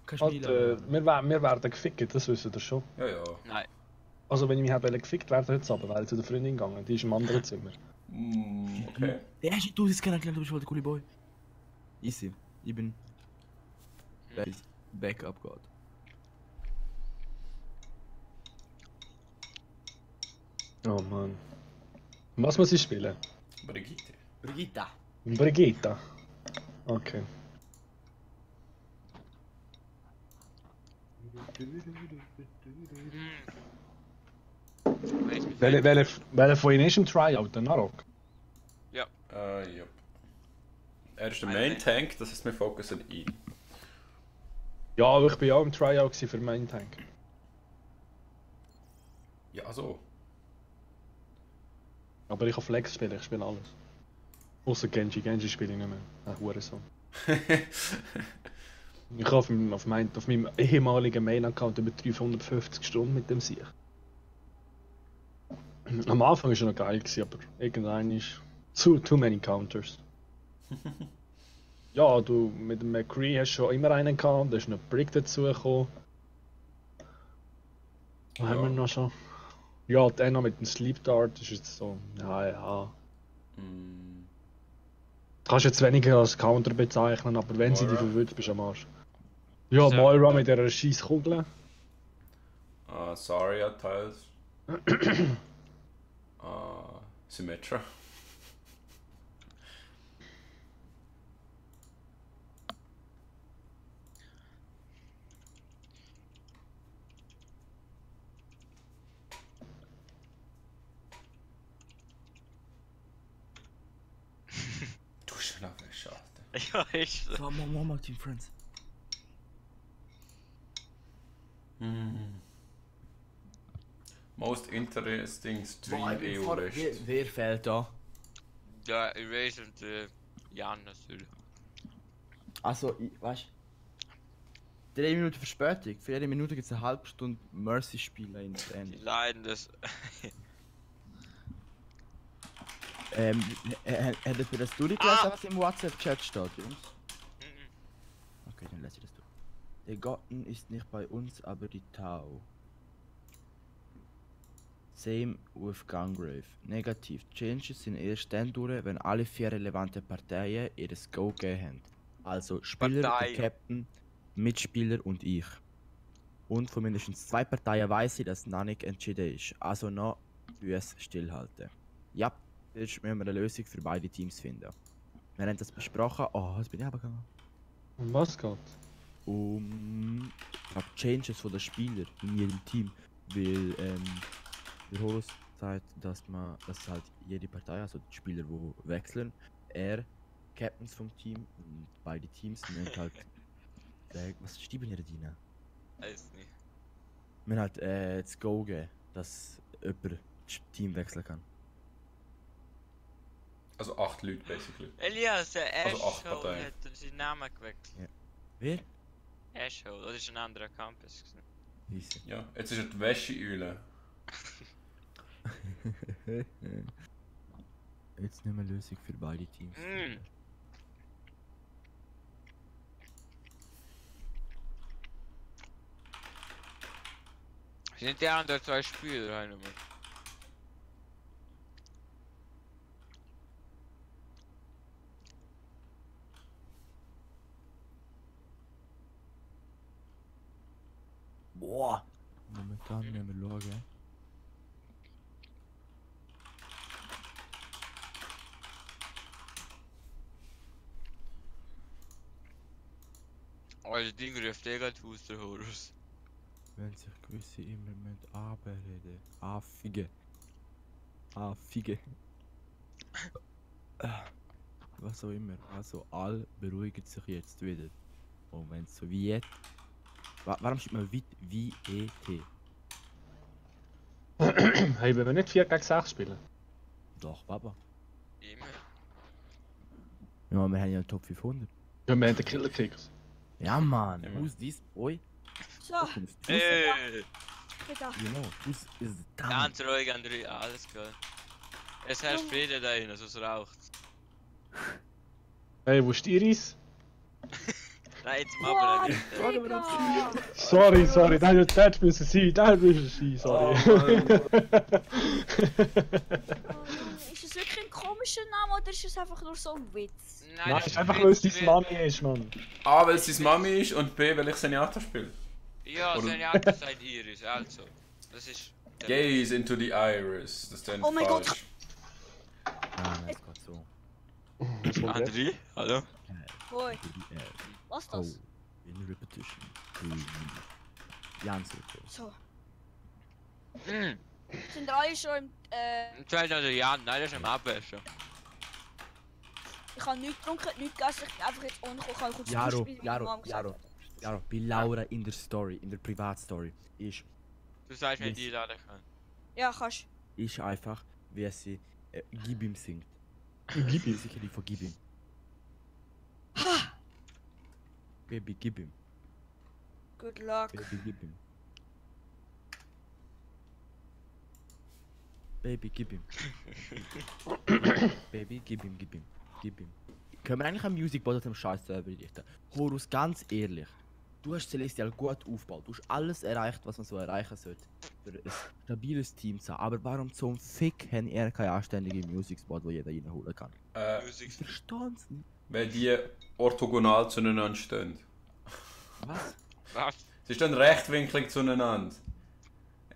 kein Halt, Spiel. wir werden gefickt, das wissen ihr schon. Ja, ja. Nein. Also wenn ich mich gefickt werden heute Abend, weil ich zu der Freundin gegangen, die ist im anderen Zimmer. Okay. Der erste du hast kennengelernt, du bist voll der coole Boy. Easy. Ich bin Backup God. Oh Mann. Was muss ich spielen? Brigitte. Brigitta. Brigitta. Okay. Welcher von Ihnen ist im Tryout? Der Narok? Ja. Er ist der Main Tank, das heißt wir fokussen ihn. Ja, aber ich bin ja im Tryout für Main Tank. Ja, so. Aber ich kann Flex spielen, ich spiele alles. Außer Genji, Genji spiele ich nicht mehr. Hurensohn. Ich habe auf meinem ehemaligen Main-Account über 350 Stunden mit dem Sieg. Am Anfang war es noch geil, aber irgendwann ist too many counters. Ja, du mit dem McCree hast schon immer einen gehabt, da ist noch Brick dazu gekommen. Was haben wir noch schon? Ja, der noch mit dem Sleep Dart ist jetzt so, ja. Du kannst jetzt weniger als Counter bezeichnen, aber wenn sie dich verwirrt, bist du am Arsch. Ja, Moira mit dieser scheiß Kugel. Zarya teils. Symmetra. Du schon auf der Scharte. Ja, ich. So, Mama, Team Friends. Most interesting stream EU list. Wer fehlt da? Ja, Erase und Jan natürlich. Also, weißt du, 3 Minuten Verspätung. Für jede Minute gibt es eine halbe Stunde Mercy-Spiele in Die Training. leiden das. Hättet ihr das durchgelesen, was im WhatsApp-Chat steht, Jungs? Okay, dann lese ich das durch. Der Gotten ist nicht bei uns, aber die Tau. Same with Gungrave. Negativ. Changes sind erst dann durch, wenn alle 4 relevanten Parteien ihr Go gegeben haben. Also Spieler, der Captain, Mitspieler und ich. Und von mindestens 2 Parteien weiss ich, dass noch nicht entschieden ist. Also noch US stillhalten. Ja, jetzt müssen wir eine Lösung für beide Teams finden. Wir haben das besprochen. Oh, jetzt bin ich runtergegangen. Um was geht? Ich glaube, Changes von den Spielern in jedem Team. Weil, der Horus sagt, dass halt jede Partei, also die Spieler, die wechseln, Captains vom Team und beide Teams müssen halt. Was steht hier drin? Weiß nicht. Wir halt das Go geben, dass jemand das Team wechseln kann. Also 8 Leute basically. Elias, der Also 8 Ashhole Parteien. hat seinen Namen gewechselt. Ja. Wer? Ashhole, das ist ein anderer Campus. Easy. Ja, jetzt ist er die Wäscheeule. Jetzt nehmen wir eine Lösung für beide Teams. Sind die anderen 2 Spieler, halt nochmal. Boah! Momentan nehmen wir schauen. Also die ruft der gerade aus der Horus. Wenn sich gewisse immer mit anbereden. Affige. Affige. Was auch immer. Also all beruhigen sich jetzt wieder. Und wenn es so wie jetzt. Warum schreibt man wie ET? Hey, wenn wir nicht 4 gegen 6 spielen? Doch, Papa. Immer. Ja, wir haben ja einen Top 500. Ja, wir haben den Killer Kickers. Ja, Mann. Ja, Who's this boy? So, bitte. You know, who's is the town? Ganz ruhig, André, alles klar. Es herrscht Friede da drin, also es raucht. Hey, wo ist Iris? Nein, jetzt mal Sorry, das müssen sein, sorry. Ist es wirklich ein komischer Name oder ist es einfach nur so ein Witz? Nein, es ist einfach, weil es deine Mami ist, Mann. A, weil es seine Mami ist und B, weil ich Zenyatta spiele. Ja, Zenyatta seid Iris, also. Das ist... Gaze into the iris. Das ist Oh mein Gott. falsch. Nein, es geht so. André, hallo? Hoi, was ist das? In repetition. Jans wird so. So. Sind alle schon im... Zwei also Jan, nein, das ist am Abwäschen. Ich habe nichts getrunken, nichts gegessen, ich bin einfach jetzt ungekommen, ich kann kurz Jaro, spielen, wie meine Mom gesagt Jaro. hat. Jaro, bei Laura in der Story, in der Privatstory, ist Du sagst, wenn Yes. die laden kann. Ja, kannst. ist einfach, wie sie Gib ihm singt. Gib ihm. Sicherlich von Gib ihm. Baby, gib ihm. Good luck. Baby, gib ihm. Baby, gib ihm. Baby, gib ihm, gib ihm. Gib ihm. Können wir eigentlich einen Musicbot dem Scheiß selber richten? Horus, ganz ehrlich. Du hast Celestial gut aufgebaut. Du hast alles erreicht, was man so erreichen sollte. Für ein stabiles Team zu haben. Aber warum zum Fick haben er keine anständige Musicspot, wo jeder reinholen kann? Ich verstehe es nicht. Weil die orthogonal zueinander stehen. Was? Was? Sie stehen rechtwinklig zueinander.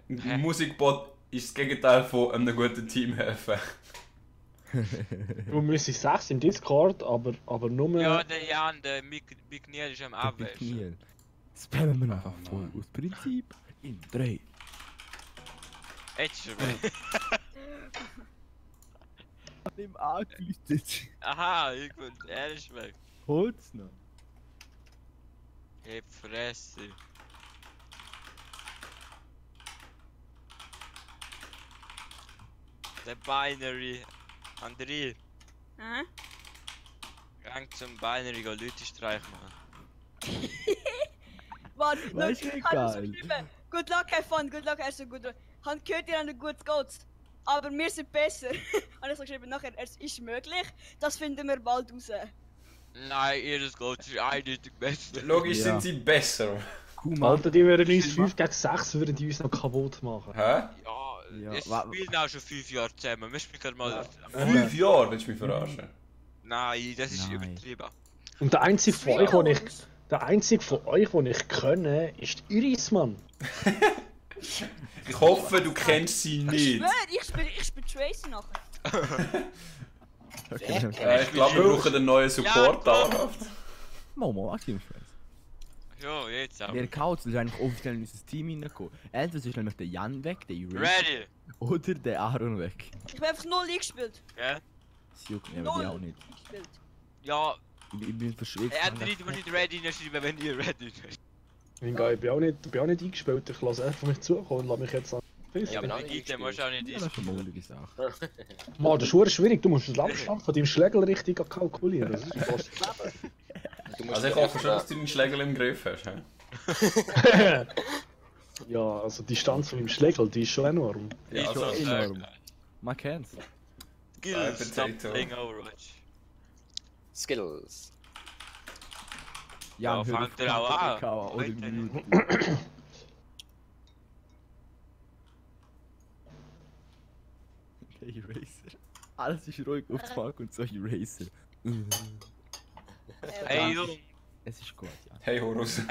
Ein Musikbot ist das Gegenteil von einem guten Team helfen. Wir sind 6 im Discord, aber nur... Ja, der Jan, der Big Neil ist am Abwäschen. Abwäschen. Spammen wir einfach voll aus Prinzip. In 3. Jetzt schon weg. Hab ihm angeleuchtet. Aha, irgendwann, er ist weg. Holt's noch. Heb Fresse. Der Binary. André, Hä? gang zum Binary, go Leute streichen machen. Warte, Weißt du, ich wie habe so geil? geschrieben. Good luck, have fun, good luck, have so good luck. Han gehört ihr an den Good Goats. Aber wir sind besser. Habe ich so geschrieben, nachher, es ist möglich. Das finden wir bald raus. Nein, ihres Gold ist eindeutig besser. Logisch Ja. sind sie besser. Kuma. Alter, die würden uns 5 gegen 6 würden die uns noch kaputt machen. Hä? Ja, Ja, wir wa- spielen auch schon 5 Jahre zusammen. Wir spielen gerade mal. 5 Jahre, willst du mich verarschen? Nein, das ist Nein. übertrieben. Und der einzige von euch, den ich... Uns. Der einzige von euch, den ich kenne, ist Iris, Mann. Ich hoffe, du kennst sie Ich nicht. schwöre, ich spiele Tracy nachher. Ich glaube, wir brauchen einen neuen Support dauerhaft. Momo, aktiv Friends. Ja, jetzt auch. Der Couch ist eigentlich offiziell in unser Team reingekommen. Entweder ist nämlich der Jan weg, der Erase, Ready? oder der Aaron weg. Ich bin einfach 0 eingespielt. Ja? Das juckt mich aber die auch nicht. Gespielt. Ja, Ich bin verschwitzt. André, du musst nicht ready schreiben, wenn ihr ready seid. Ich bin auch nicht eingespielt, ich lasse einfach mich zukommen und lasse mich jetzt an. Ja, aber bin auch bei nicht Gitarre musst du auch nicht Ja, das ist eine mutige Sache. Mann, das ist verdammt schwierig, du musst den Abstand von deinem Schlägel richtig kalkulieren. Das ist fast... Du musst Also ich hoffe schon, dass du deinen Schlägel im Griff hast. He? Ja, also die Distanz von deinem Schlägel, die ist schon enorm. Ja, Ist schon also, enorm. Man kennt's. Skills, stop Potato. playing Overwatch. Skills. Jan, Ja, hör fangt auf, ihr auch an. Kawa oder Heute nicht. Mute. Der Eraser. Alles ist ruhig auf Fuck und so Eraser. Hey Jungs, Es ist gut, ja. Hey Horus.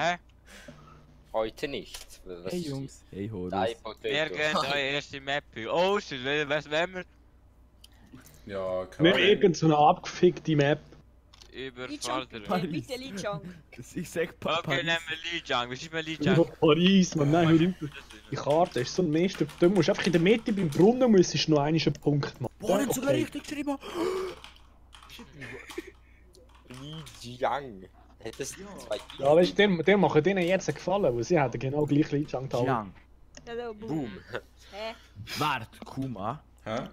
Heute nicht. Was Hey Jungs, hey Horus. Nein, Potato. wir gehen eure erste Map. Oh shit, was wollen wir? Ja, Nicht klar. irgend so eine abgefickte Map. Überfordern. Paris. Bitte Lee Chang. Ich sag Okay, nehmen wir Li Jiang. Wie schreibt man Li Jiang? Von Paris, man, nein, hör auf. Die Karte ist so ein Meister. Du musst einfach in der Mitte beim Brunnen musst noch einen Punkt machen. Boah, nicht sogar Okay. richtig geschrieben. Li Jiang. Hat das zwei Ja, weißt du, der machen denen jetzt einen Gefallen, weil sie hätten genau gleich Liedschang getan. Jiang. Hello, boom. Boom. Hä? Wart, Kuma. Hä?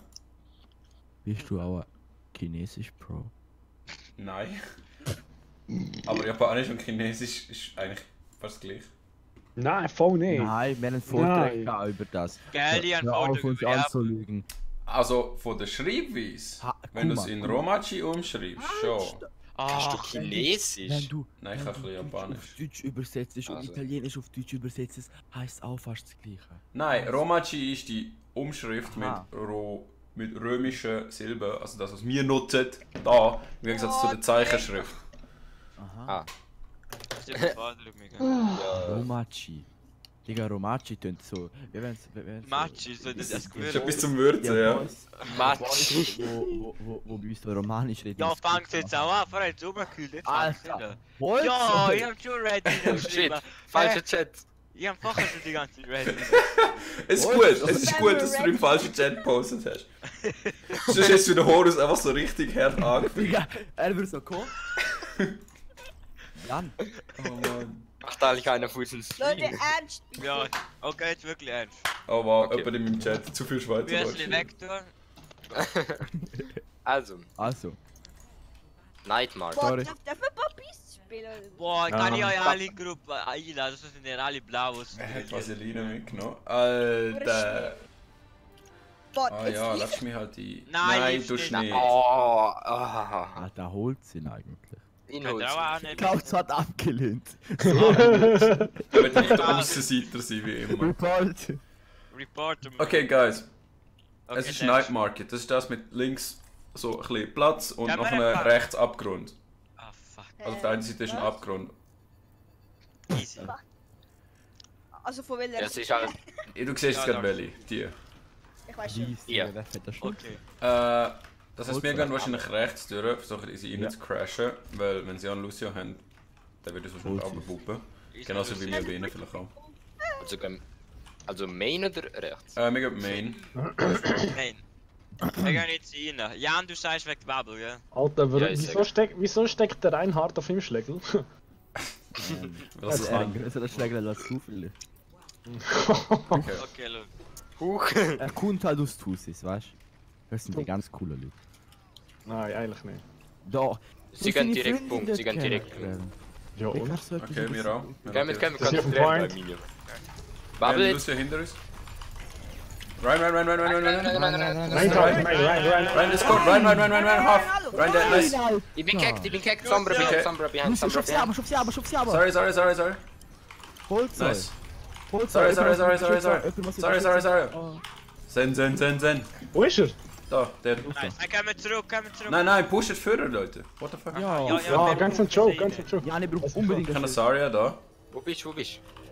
Bist du auch ein Chinesisch Pro? Nein. Aber Japanisch und Chinesisch ist eigentlich fast gleich. Nein, voll nicht. Nein, wir haben einen Vortrag Nein. gehabt über das. Geil, die Hör auf, uns Antwort. anzulügen. Also von der Schreibweise, Ha, wenn du guck es mal, in guck mal. Romaji umschreibst, schon. Kannst du Ah, Wenn Chinesisch? du Nein, ich kann ein bisschen Japanisch. auf Deutsch übersetzt und Also. Italienisch auf Deutsch übersetzt, heisst auch fast das Gleiche. Nein, Romaji ist die Umschrift Aha. mit römischen Silben, also das, was wir nutzen, da, im Gegensatz zu der Zeichenschrift. Aha. Ah. das ist der Vater, Mika. Romaci. Digga, Romaci tönt so. Wie wenn's. Machi, so das Das ist Gewürz. etwas zum Würzen, ja. Matschi. Wo bei uns so Romanisch reden. Ja, fangst jetzt auch an, vorher jetzt rumgekühlt, jetzt fangst du Alter. wieder. Holz! Ja, ich hab schon Ready Oh geschrieben. shit, falscher Chat. Ich hab vorher schon die ganze Zeit Ready. Es ist gut, es ist gut, dass du den falschen Chat gepostet hast. Sonst hast du den Horus einfach so richtig hart angefangen. Digga, er wird so kommen. Jan. Oh Mann. Macht eigentlich einer von unseren Leute, Stream. ernst. Ja, okay, jetzt wirklich ernst. Oh wow, Okay. jemand in meinem Chat, zu viel Schweizer. Würsli Vektor. Also, Also, Nightmare. Boah, Sorry. darf man Papis spielen? Boah, kann ich Ja. euch alle Gruppen einladen, das sind ja alle blau aus. Er hat Vaseline mitgenommen. Alter. Boah, Ah jetzt ja, lief- lass mich halt ein. Nein, Nein, lief's du nicht. nicht. Oh, Alter, holt ihn eigentlich. Könnt ihr auch nicht. Klaus hat abgelehnt. Er wird nicht der Aussenseiter sein wie immer. Report. Reporter. Okay, guys. Okay, Es ist next. Night Market. Das ist das mit links so ein bisschen Platz und Ja, noch wir haben- rechts Abgrund. Ah, fuck. Also auf der einen Seite ist ein Was? Abgrund. Easy. Also von welcher Das ist alles. Du siehst Ja, gerade da. welche. Die. Ich weiß schon. Dies, Ja. der fetter Schluck. Okay. Das heißt, wir gehen wahrscheinlich rechts durch, versuchen sie rein Ja. zu crashen, weil wenn sie an Lucio haben, dann wird es wahrscheinlich Holt sie. runterpuppen. Genauso wie wir bei ihnen vielleicht auch. Also Main oder rechts? Wir gehen Main. Nein. Wir gehen jetzt rein. Jan, du sagst weg Bubble, gell? Alter, Ja, ich wieso steckt der Reinhardt auf dem Schlägel? Was Also, ist er an? ein größerer Schläger als du vielleicht. Okay, look. Huch. Er kommt halt aus Tussis, weißt du? Das sind die ganz coolen Leute. Nein, eigentlich nicht. Da. Sie gehen direkt Punkt, sie gehen direkt Punkt. Ja, und? Okay, wir auch. Gehen wir Das ist konzentrieren auf bei Point. Minion. Bubble Bubble jetzt. Lucio hinter uns. Rein, rein, rein, rein, rein, rein, rein. Reinhardt, rein. Rein, let's go. Rein, rein, rein, rein, rein, half. Rein, dead, nice. Ich bin gehackt, Sombra behind, Sombra behind, Sombra behind. Schub sie aber. Sorry. Holz Nice. Holz Sorry. Sorry. Zen. Wo ist er? Da, der. Nice. Dann gehen wir zurück, Nein, pushet Führer, Leute. What the fuck? Ja, Ah, ganz ein Joke, ganz ein Joke. Ja, ich brauche unbedingt Ich habe das. Saria da. Wo bist du?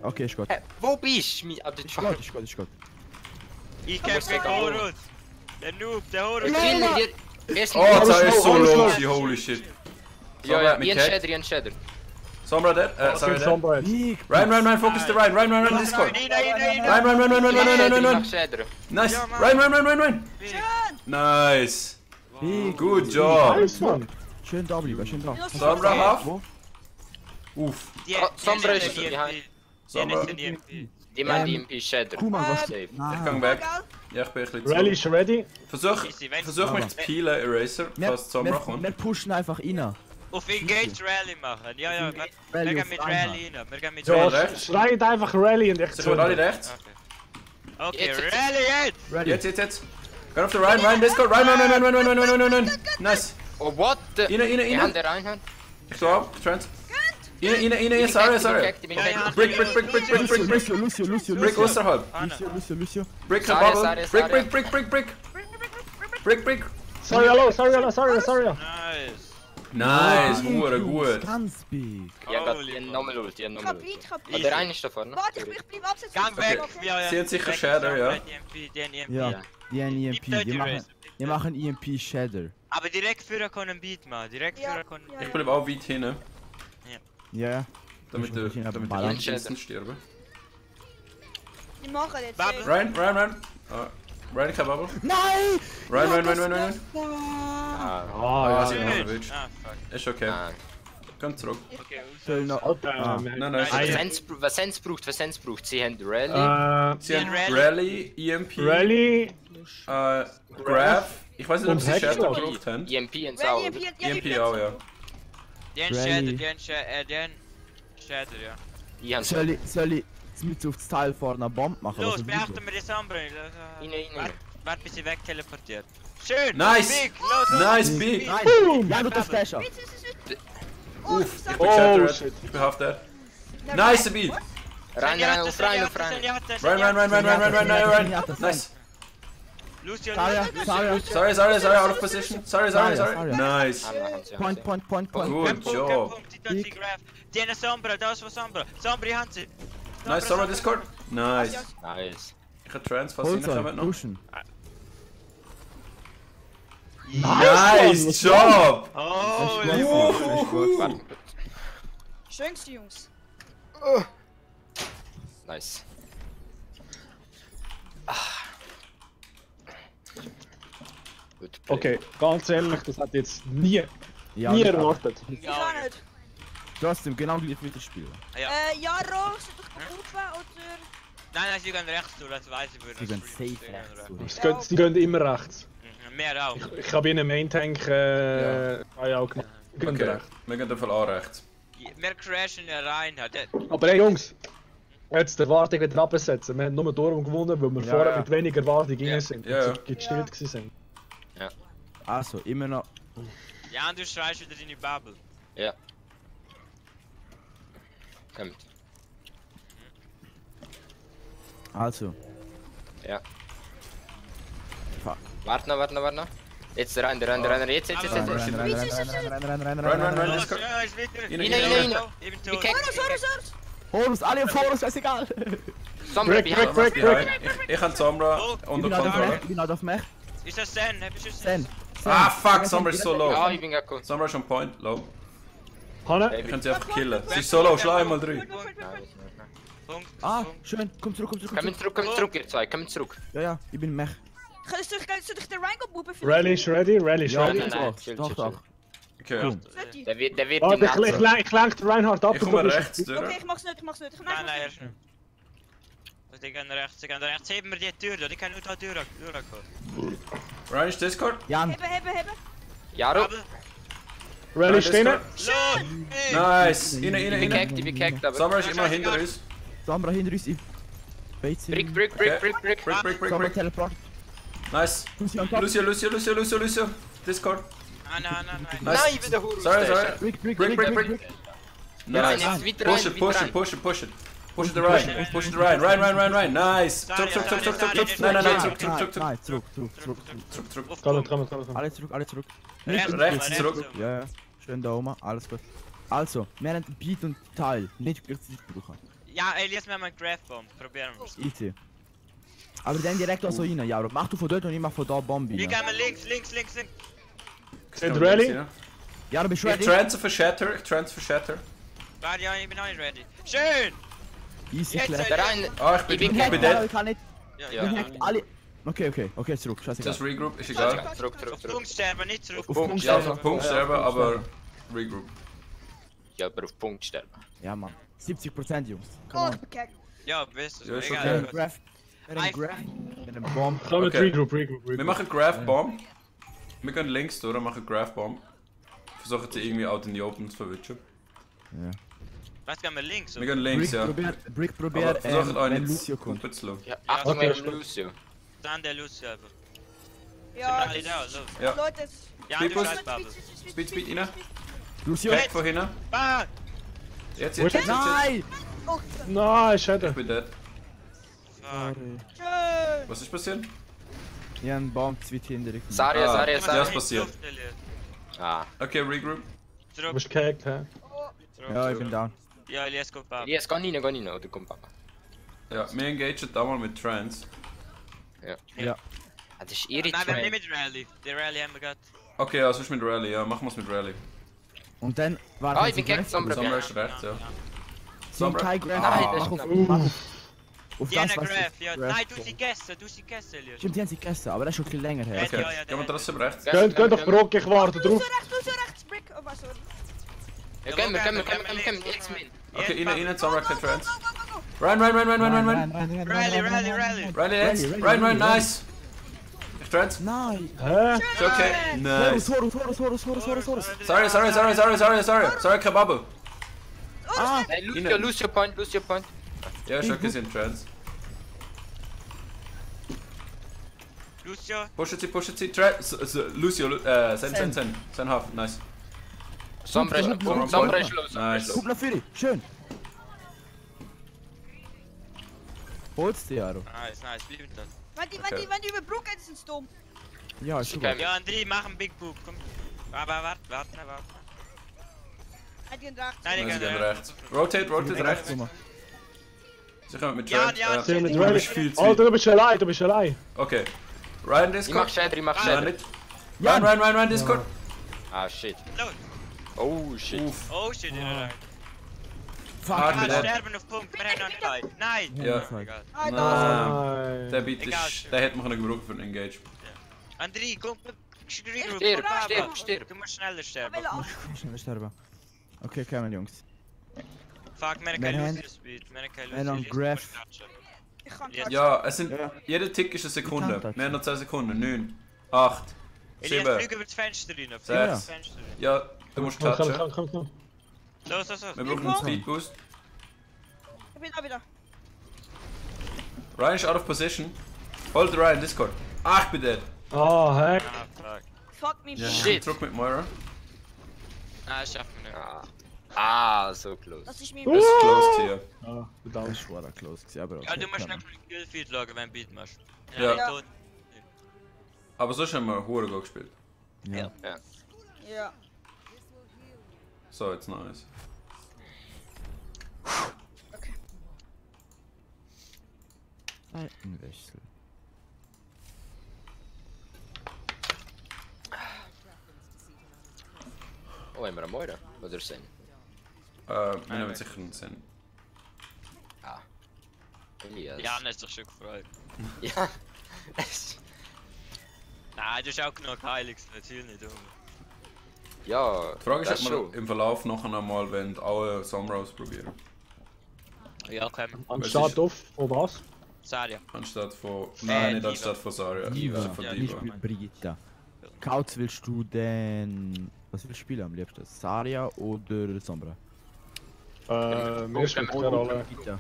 Okay, ist gut. Wo bist du? Ist gut. Ich kämpfe gegen Horus. Der Noob, der Horus. Oh, das ist so low, holy shit. Ja, mit ein Cat. Shader, ein Shader. Sombra dead. Sorry, dead. Sombra jetzt. Big. Rein, focus the Rein, Discord. Rein. Shader. Nice. Ja, Mann. Rein. Nice. Big. Good job. Nice, Mann. Schön da bleiben, schön da. Sombra half. Wo? Uff. Sombra ist behind. Sombra. Die meinen die MP Shader. Kuman, was? Safe. Ich gang weg. Ja, ich bin ein bisschen Rally zu. ist ready. Versuch mich Aber- zu peelen, Eraser, falls Sombra kommt. Wir pushen einfach rein. Auf Engage Rally machen. Ja, wir Rally gehen auf mit einmal. Rally rein. Wir gehen mit Ja, Rally. rechts. Schreit einfach Rally und ich Sind wir alle rechts? Okay, Jetzt. Rally jetzt! Ready. Jetzt. Go auf the Rein, Discord. Rein. Nice. Oh, what the? Rein. Ich hab den Reinhard. Ich so ab, Trent. Rein, sorry. Brick. Lucio. Brick außerhalb. Lucio. Brick Sorry, Bubble. sorry. Brick. Sorry, hallo. Nice! Nice, gut. Ganz big. Ja, Holy die haben fuck. nochmal Ult, die haben Ich nochmal hab Ult. Beat, ich hab Ah, Beat. der eine ist da vorne. Warte, ich bleib absetzen. Gang weg! Sie hat sicher Shadow, ja. Ja, die haben EMP. Wir machen EMP Shader. Aber direkt für einen Beat machen. Direkt Ja, für einen ja. Ich bleib auch weit hinten, Ja. damit Ich muss der hin, Balance instant sterben. Die machen jetzt. Bubble. Rein. Rein, kein Bubble. Nein! Rein. Ah, Ah, ja. Sie haben Schön. erwischt. Ah, fuck. Ist okay. ah. Komm zurück. Okay, Soll noch. Alter, Nein, Was ist Sense braucht, sie haben Rally. Sie haben Rally. Rally, EMP, Rally Graph. Ich weiß nicht, ob Und sie Hack, Shadow glaub gebraucht haben. EMP und Rally, Sau. EMP auch, ja. Den Rally. Shader, ja. Die haben Soll ich mit auf das Teil vorne eine Bombe machen? Los, Was beachten wir die Sombra. Rein. Warte, bis sie wegteleportiert. Schön! Nice. Big, los! Nice, big. Nein! Ja, du das Flasher! Uff, ich bin Oh, geshattered. shit. Ich bin half dead. Nice Beat! Rein, auf rein. Run. Nice. Lucio, Saria, Saria. Sorry, out of position. Sorry. Saria. Nice. Point. Good job. Tiene Sombra, da ist was Sombra. Sombra, die Hand sie. Nice, Sombra Discord. Nice. Nice. Ich habe Trans fast Bullseye, reinkommen noch. pushen. Nice job! Oh, Schönste Jungs. Nice. Gut. Okay, ganz ehrlich, das hat jetzt nie Ja, erwartet. Ich auch nicht. Trotzdem, genau gleich weiterspielen. Jaro, sind doch kaputt oder? Nein, sie gehen rechts durch, das weiß ich. Sie gehen safe rechts. Sie gehen immer rechts. Mehr auch. Ich habe ihnen Main Tank auch gemacht. Sie gehen Okay, rechts. wir gehen davon an rechts. Wir crashen rein. Aber hey Jungs, jetzt die Erwartung wieder absetzen. Wir haben nur darum gewonnen, weil wir Ja, vorher ja. mit weniger Erwartung rein sind. Ja, ja. Und sie gechillt gewesen sind. Also, immer noch. Ja, und du schreist wieder in die Bubble. Ja. Kommt. Also. Ja. Fuck. Warte noch. Jetzt rein. Jetzt. Rein. Discord. Ja, ist wieder. Rein. Ich bin Wie tot. kickt Horus, alle vor uns, scheißegal. Sombra behind. Ich habe Sombra unter Kontrolle. Ich bin halt auf mich. Ist das Sen? Hab ich schon Sen. Ah fuck, Sombra ist so Ja, low. ich bin gar gut. Sombra ist on point, low. Hanne? Ich kann sie einfach killen. Sie ist so low, schlag einmal rein. Punkt. Ah, schön. Komm zurück. Kommt zurück, ihr zwei. Kommt zurück. Ja, ich bin mech. Kannst du den Rhein buben? Rally ist ready, Rally ist Ja, ready. Chill. doch. Okay, Der wird Warte, die ich lenk den Reinhard ab. ich komme rechts Okay, durch. ich mach's nicht. Nein, er ist nicht. Die gehen rechts. Heben wir die Tür da, die können nur da durchkommen. Ryan ist Discord. Jan, Heben. Jaro. Rally stehen. Nice. Ich bin gekickt, aber. Sombra ist immer hinter uns. Sombra hinter uns. Ich beize ihn. Brick. Sombra teleport. Nice. Lucy on top. Lucio. Discord. Nein. Nice. Nein, wieder Horus. Sorry. Brick. Nice. Nein, jetzt weiter Push it. Push the Ryan. Ryan. Nice. Zurück. Nein, zurück. Komm. Alle zurück. Rechts zurück. Ja. Schön da oben, alles gut. Also, wir haben Beat und Teil. Nicht gleichzeitig brauchen. Ja, Elias, wir haben einen Graph-Bomb. Probieren wir es. Easy. Aber dann direkt auch so rein, Jaro. Mach du von dort und ich mach von da Bombe Wir rein. gehen links. Sind ready? Jaro, bist du Ich ready? transfer Shatter. Warte, ja, ich bin noch nicht ready. Schön! Easy Jetzt, clap. Der rein. Ah, ich bin dead. Ich kann nicht. Ja. Ich hack alle. Okay, zurück. Scheißegal. Just regroup, ist egal. Zurück. Auf Punkt sterben, nicht zurück. Auf Punkt, Punkt Ja, sterben. auf Punkt sterben, aber regroup. Ja, aber auf Punkt sterben. Ja, Mann. 70%, Jungs. Oh, Come ich on. bin kackt. Ja, bist du. Ja, ist Wir okay. haben Egal. Graph. Wir haben Graph. Wir haben Bomb. Komm mit Okay. Regroup. Wir machen Graph Bomb. Wir gehen links durch, machen Graph Bomb. Versuchen sie irgendwie out in die Open zu verwischen. Was gehen wir links? Wir gehen links, ja. Brick Aber probiert, versuchen auch wenn nicht Lucio kommt. Kumpel zu lassen. Ja, Achtung, Okay. Lucio. Dann der Lucio einfach. Ja, Alle da, los. Ja. Leute, Ja, Speed du Boost. scheiß Bubble. Speed rein. Lucio. Weg von hinten. Ah! Jetzt. Nein! Nein, schade. Ich bin dead. Fuck. schön. Was ist passiert? Ich habe einen Bomb zu weit hinter. Saria. Ja, ist passiert. Ah. Okay, regroup. Du Zurück. bist gehackt, hä? Ja, ich bin down. Ja, Elias kommt Bubble. Elias, geh rein, oder komm Papa. Ja, wir engagen da mal mit Trans. Ja. Ah, das ist ihre Nein, wir haben nicht Train. mit Rally. Die Rally haben wir gerade. Okay, also ist mit Rally, ja, machen wir es mit Rally. Und dann war Ah, ich bin gehackt, Sombra. Sombra ist rechts, ja. So kein Graph. Nein, das Mach ist auf Die haben das, einen was Graph, ja. Graph Nein, du kommt. sie gegessen, Elias. Stimmt, die haben sie gegessen, aber das ist schon ein bisschen länger her. Okay, Ja, ja, gehen wir trotzdem rechts. Geht doch Brock, ich warte drauf. Du rechts, Brick. Oh, was soll Ja, komm, jetzt mit. Okay, innen, Sombra kein Trans. Go. Run. Rally. Rally next. Run, nice. Ich Trans. Nein! Hä? Ist okay. Nice. Horus. Sorry, kein Bubble. Ah! Hey, Lucio Point. Ja, ist okay, sind Trans. Lucio. Pushen sie. Lucio, Sen half, nice. Sombra ist low, Sombra ist low. Nice. Guck nach Führer, schön. Holst du, Jaro? Nice, nice, bleib dort. Wenn die über Brücke geht, ist es dumm. Ja, ist Okay. super. Ja, André, mach einen Big Boop, komm. Aber warte. Hij gaat rechts. Nein, die Nein, sie gehen gehen rechts. rechts. Rotate rechts. Guck mal. Sie kommen mit Ja, Trent. ja, Sie haben nicht Du ready. bist viel zu Alter, weit. du bist allein. Okay. Ryan Ich mach Discord. Shader, ich mach Nein, Shader. nicht. Ryan Discord. Ah, shit. Los. Oh, shit. Uff. Oh shit, in der Fuck, Hard Wir mit gaan der. sterben auf Punkt, wir haben noch nicht Zeit. Nein! Ja. Egal. Ah, da. Nein. Der Nein. Beat Egal. ist... Den hätte man können gebrauchen für ein Engage. André, komm, Stirb. Du musst schneller sterben. Will auch. Schnell sterben. Okay, kommen Jungs. Fuck, wir haben Wir kein haben- Lucius Speed. Wir haben kein wir haben Lucius Graph. Ich kann Ja. touchen. Ja, es sind... Ja. Jeder Tick ist eine Sekunde. Ich kann Wir haben noch 10 Sekunden. 9, 8, Elias, 7. flieg über das Fenster rein. Flieg Sechs. über das Fenster rein. Ja, du musst touchen. Komm. Los. Wir brauchen einen Speed Boost. Ich bin da wieder. Ryan ist out of position. Hold Ryan, Discord. Ah, ich bin dead. Ah, heck. Ah, fuck. Fuck me. Ja, Shit. Druck mit Moira. Ah, das schaffen wir nicht. Ah, so close. Das ist mein Es ist close hier. Ah, verdammt. Das war close gewesen, aber Ja, du musst okay, noch ein Killfeed schauen, wenn du Beat machst. Ja. Ja. tot. Aber sonst haben wir Hure Go gespielt. Ja. Ja. So, it's nice. Seitenwechsel. Oh, haben wir einen Moira? Oder Sen? Wir nehmen sicher einen Sinn. Elias. Ja, dann ist doch schon gefreut. Ja. Nein, du hast auch genug Heiliges, natürlich nicht. Ja, Die Frage ist, das ob wir schon. im Verlauf nachher nochmal alle Summer ausprobieren. Ja, komm. Anstatt auf, was? Saria. Anstatt von... Nein, nicht Diva. anstatt von Saria. Diva. Also von Ja, Ich Diva. spiele Brigitte. Kauz, willst du denn... Was willst du spielen am liebsten? Saria oder Sombra? Mir spielt keine Rolle. Brigitte.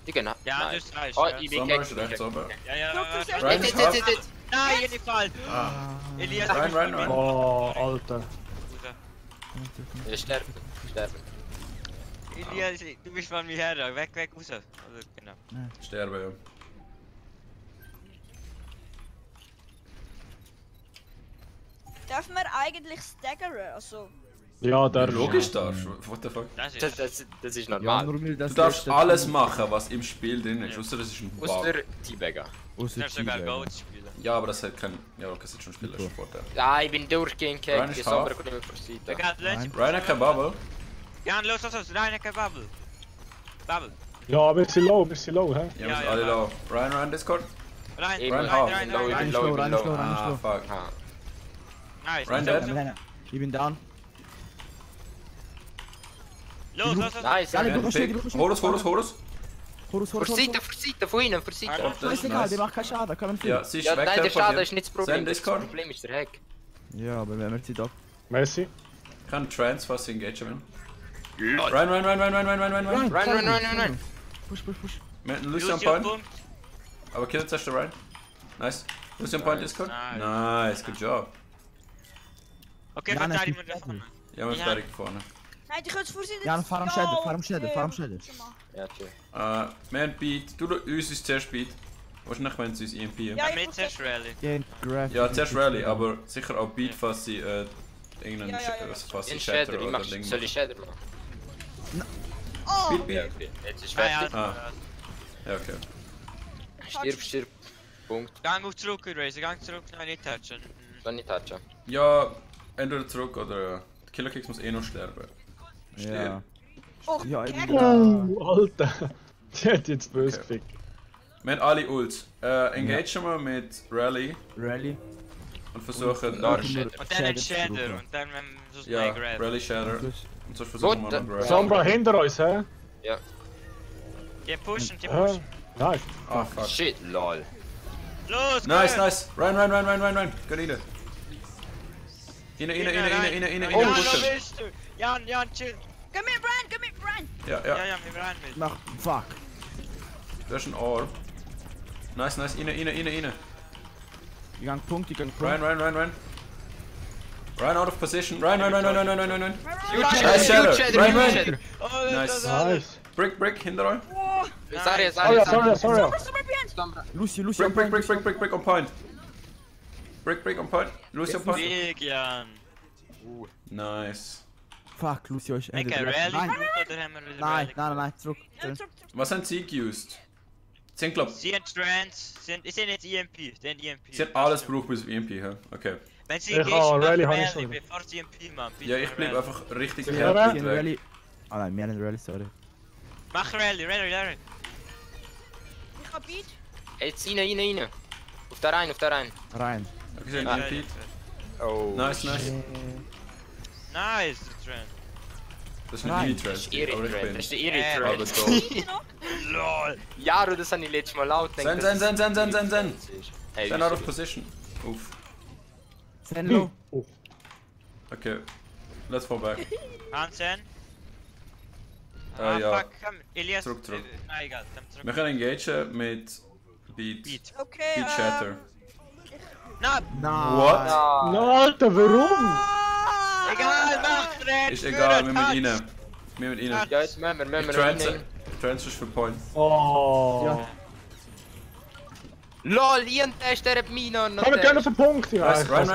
Die gehen Ja, nein. das reicht. Oh, ja. ich bin Summer gegen. ist rechts oben. Ja. Ryan ist half. Nein, ihr nicht falsch. Elias, du bist Ryan. Oh, Alter. Wir sterben. Elias, du bist von mir her. Weg, raus. Also, genau. Sterben, ja. Dürfen wir eigentlich staggern? Also. Ja, der Logisch darfst du. What the fuck? Das Das ist... ist Ja, normal. nur weil das Du darfst letzte alles Team- machen, was im Spiel drin ist. Außer das ist ein Bug. Ausser Teabagger. Ausser Du darfst sogar Teabag. Gold spielen. Ja, aber das hat kein... Ja, okay, das ist schon Spieler Vorteil. Ah, ich bin durchgehend Ryan gegen. ist Sombra half. kommt immer vor Seite. Wir gehen letzte... Ryan hat kein Bubble. Ja, los. Rein, kein Bubble. Bubble. Ja, wir sind low, hä? Ja, wir Ja, sind ja, alle ja. low. Ryan, Discord. Rein, Eben, Ryan half. half. Low, ich bin Rein low, slow, ich bin rein low. slow, rein Ah, slow. fuck. Ah. Nice. Ryan nice. dead. Ich bin down. Los. Nice, Ja, ja. du kannst Pick. nicht, Horus. Horus, Vor Seite, von innen, vor Seite. Oh, das ist ist egal, der nice. macht keinen Schaden, kann man Ja, finden. sie ist Ja, weg. nein, der Schaden teleportiert. ist nicht das Problem. Send Das Discord. Problem ist der Hack. Ja, aber wenn wir Zeit ab. Messi. Ich kann Trans fast engagen. Ryan. Run. Push. Wir hatten Lucian Point. Aber kill zuerst den Ryan. Nice. Lucian Point Discord. Nice. Nice, good job. Okay, Ja, verteidigen nein, wir das vorne. Ja, wir Ja. sind direkt vorne. Nein, die können es vorsehen. Ja, fahr am Shader, fahr am Shader. Ja, chill. Wir haben Beat. Du, uns ist zuerst Beat. Wahrscheinlich wenn sie uns EMP. Ja, Ja, ich mit muss zuerst Rally. Gehen, Graph. Ja, zuerst Rally, aber sicher auch Beat, falls sie irgendeinen Ja. falls sie In Shatter Shader, ich oder mach. Ding Soll ich Shader machen? Oh! Beat, Ja, Beat. okay. Jetzt ist Ah, ja. fertig. Ja, okay. Stirb. Punkt. Gang auf zurück, Eraser, gang zurück, nein, nicht touchen. Dann nicht touchen. Ja, entweder zurück oder der Killer Kicks muss eh noch sterben. Ja. Oh, Ja, ich bin Gegner. da. Oh, Alter. Die hat jetzt böse Okay. gefickt. Wir haben alle Ults. Engagen wir mit Rally Rally. und versuchen Da dann. ist Shader. Und dann ein Shader und dann wenn so Ja, schnell Grab. Rally Shatter. Plus. Und sonst versuchen wir Gut, noch Grab. Sombra hinter uns, hä? Die pushen. Ja. Nice. Ah, fuck. Shit, lol. Los, Nice, go! nice. Run. Geh rein. Innen. Oh, pushen. da bist du! Jan, chill! Komm mit, Brian! Ja. Ja, wir rein mit. Mach. Fuck. Da ist ein Orb. Nice. Innen. Ich gang Punkt. Rein. Ryan out of position. Ryan. Huge Shadow. Ryan. Oh, Nice. Nice. Brick, hinter euch. Oh, Sorry. Sorry. super behind. Lucio, Brick on point. Brick on point. Lucio on point. Big, Jan. Nice. Fuck, Lucio ist Ik heb rally Nein, goed, oder haben wir nein, rally? nein, zurück. Was haben sie geused? Sie haben, glaub, Sie haben Trans, ist nicht EMP, den EMP. sie haben alles gebraucht bis auf EMP, hä? Okay. Wenn sie Ich engaged habe machen, Rally, habe ich Rally, schon. bevor sie EMP machen. bitte Ja, ich mach bleib Rally. einfach richtig Ja, hart Rally. weit weg. Rally. Ah nein, wir haben Rally, sorry. Mach Rally. Ich hab Beat. Hey, jetzt rein. Auf der rein. Rein. Okay, sie haben Ja, EMP. Oh. Nice. Nice, der Trend. Das ist nicht Nein, meine Das Trend, ist ihre aber ich Trend. bin. Das ist ihre Aber Trend. da. LOL. Ja, das habe ich letztes Mal laut gedacht. Zen. Hey, Zen out of position. Uff. Zenlo. Okay. Let's fall back. Hansen. Ja. Fuck, komm, Elias. Zurück. Nein, egal, komm zurück. Wir können engagen mit Beat. Beat. Okay, Beat Shatter. Nein, Nein. What? Alter, warum? egal, mach Trend. Ist egal, wir müssen rein. Ja, jetzt müssen wir Transfer ist für Point. Oh. Ja. LOL, Ian Test, der hat Mina noch. Komm, wir können für Punkte. Nice. Run.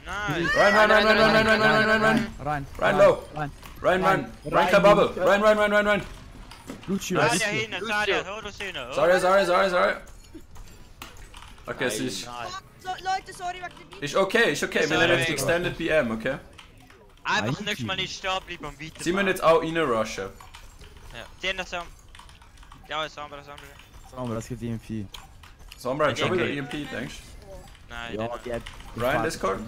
Nein. Rein. Low. Rein. Run, kein Bubble. Run. Lucio. Sadia hin, Sadia, Horus hin. Sorry. Okay, es ist... So, Leute, sorry, wegen der Beat. Ist okay. Wir nehmen jetzt Extended BM, okay? Einfach nächstes Mal nicht stehen bleiben und weitermachen. Sie müssen jetzt auch reinrushen. Ja, die haben das am... Ja, das andere. Aber das gibt EMP. Sombra hat schon Okay. wieder EMP, denkst Nein, Ja, nein. die hat... Ryan Discord? du?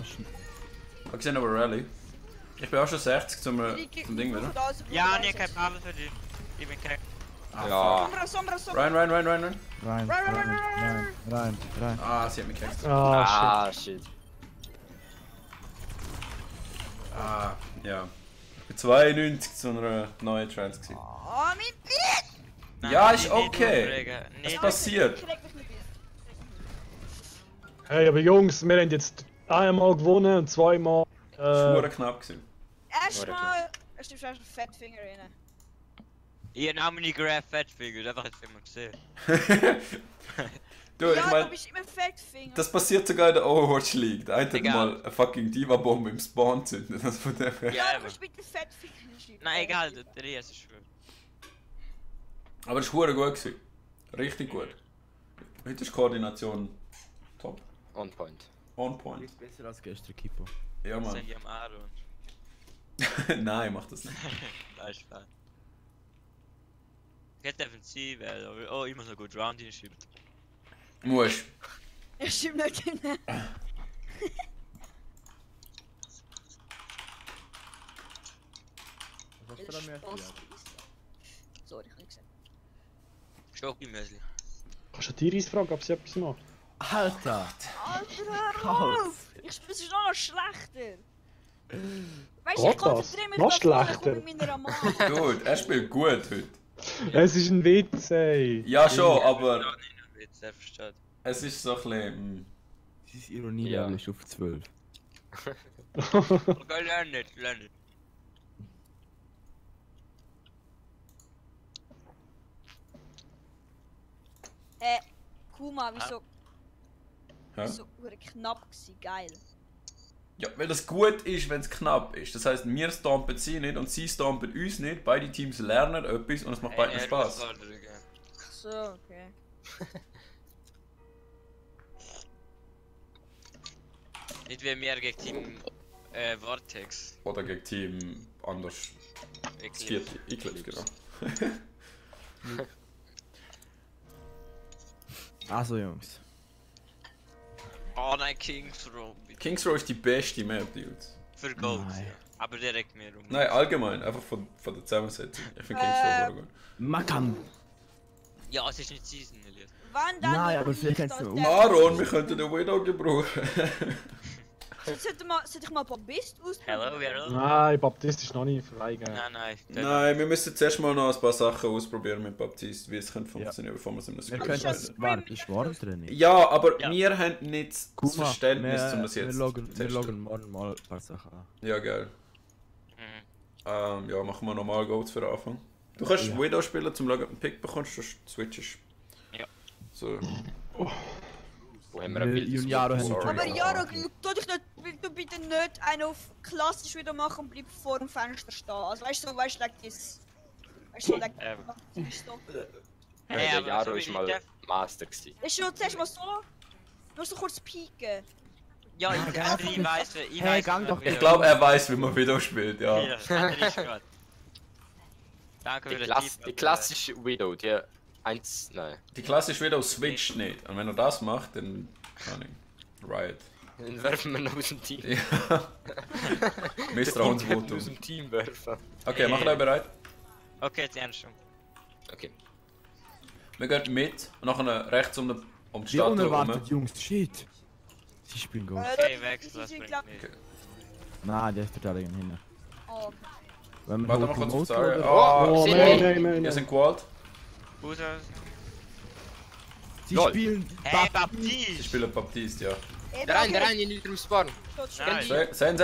Okay, sind aber Rally. Ich bin auch schon 60 zum Ding wieder. Ja, nee, kein Problem für dich. Ich bin kein... Ja. Sombra. Ryan. Rein. Ah, sie hat mich gehackt. Ah, shit. Shit. Ah, ja. Ich bin 92 zu einer neuen Trans gewesen. Oh, mein Beat! Nein, Ja, ist nicht okay. aufregen. Es Nicht passiert. Ich reg mich nicht mehr. Hey, aber Jungs, wir haben jetzt einmal gewonnen und zweimal. Es war knapp gewesen. Erstmal, es ist ein Fettfinger rein. Ich habe auch meine Graph Fettfigur, einfach jetzt immer gesehen. Du, ich Ja, mein, du bist immer Fettfinger. das passiert sogar in der Overwatch League. Der eine hat Egal. mal eine fucking Diva-Bombe im Spawn zündet. Das von dem her. Ja, Ja, du bist bitte Fettfinger. Nein, egal, der Elias ist schwul. Aber es war gut gewesen. Richtig gut. Heute ist Koordination top. On point. On point. Ist besser als gestern, Kipo. Ja, Das Mann. sind die am Aaron. Nein, mach das nicht. Das ist fein. Geht defensiv, aber oh, ich muss noch gut Round hinschieben. Musst. Ich schieb nicht hin. Was hast du da mehr? Sorry, ich hab gesagt. Schokimösli. Kannst du Tiris fragen, ob sie etwas macht? Alter! Alter, hör auf! Es ist noch schlechter! Weißt du, Geht ich konzentriere mich das? Noch da vorne, schlechter? komm mit meiner Mann. Gut, er spielt gut heute. Es ist ein Witz, ey. Ja, schon, aber Ja, nicht Witz, er versteht. es ist so ein bisschen. Diese Ironie Ja. ist auf 12. Okay, lern nicht. Kuma, wieso Hä? so knapp gewesen, geil. Ja, weil das gut ist, wenn es knapp ist. Das heisst, wir stampen sie nicht und sie stampen uns nicht. Beide Teams lernen etwas und es macht beiden Spaß. Ach so, okay. Nicht wie wir gegen Team Vortex. Oder gegen Team anders. Das vierte. Eclipse, genau. Also Jungs. Oh nein, Kings Row. Kings Row ist die beste Map, Dudes. Für Gold. Nein. Ja. Aber der regt mir um. Nein, allgemein, einfach von der Zusammensetzung. Ich finde Kings Row gut. Makam! Ja, es ist nicht Season, Elias. Wann dann? Nein, aber vielleicht kannst du das mal der- Aaron, wir könnten den Widow gebrauchen. Sollte ich mal Baptist Hello, ausprobieren? hello. Nein, Baptist ist noch nicht freigegeben. Nein. Nein, wir müssen zuerst mal noch ein paar Sachen ausprobieren mit Baptiste, wie es könnte funktionieren, bevor wir es in einem Wir Screen können spielen. das Schwarm drin. Ja, aber Ja. wir haben nicht das Verständnis, um das jetzt wir zu testen. loggen morgen mal ein paar Sachen an. Ja, geil. Mhm. Ja, machen wir normal Goats für den Anfang. Du kannst Ja. Widow spielen, zum schauen, ob du einen Pick bekommst, du switchest. Ja. So. Wo haben wir ein Bild? Juniaro haben Sorry. Aber Jaro, tu dich nicht, du bitte nicht einen auf klassisch wieder machen und bleib vor dem Fenster stehen. Also weißt du, like this. Weißt du, like ist so. Hey, Der aber Jaro so wie ist die mal Def- Master gewesen. Ist schon zuerst mal so. Nur so kurz pieken. Ja, ich weiß, Hey, gang doch. Ich glaube, er weiß, wie man Widow spielt, ja. Hier, Henry ist gut. Danke für den Tipp. Die klassische Widow, die 1, nein. Die klassische Widow switcht nicht. Und wenn er das macht, dann kann ich. Riot. Dann werfen wir noch aus dem Team. Ja. Misstrauensvotum. Aus dem Team werfen. Okay, machen wir bereit? Okay, jetzt ernst. Okay. Wir gehen mit und nachher rechts um die Wie Statue unerwartet, rum. Jungs. Shit. Sie spielen Ghost. Okay, wechsel, das bringt nichts. Nein, der ist Verteidigung hinten. Oh, okay. Wenn wir Warte mal kurz auf Zarya. Oh, Oh, nein. wir sind Quad. User. Sie Lol. spielen Hey, Ich Baptiste! spiele Baptiste, ja. Der rein, in den Spawn. Nein. Sen.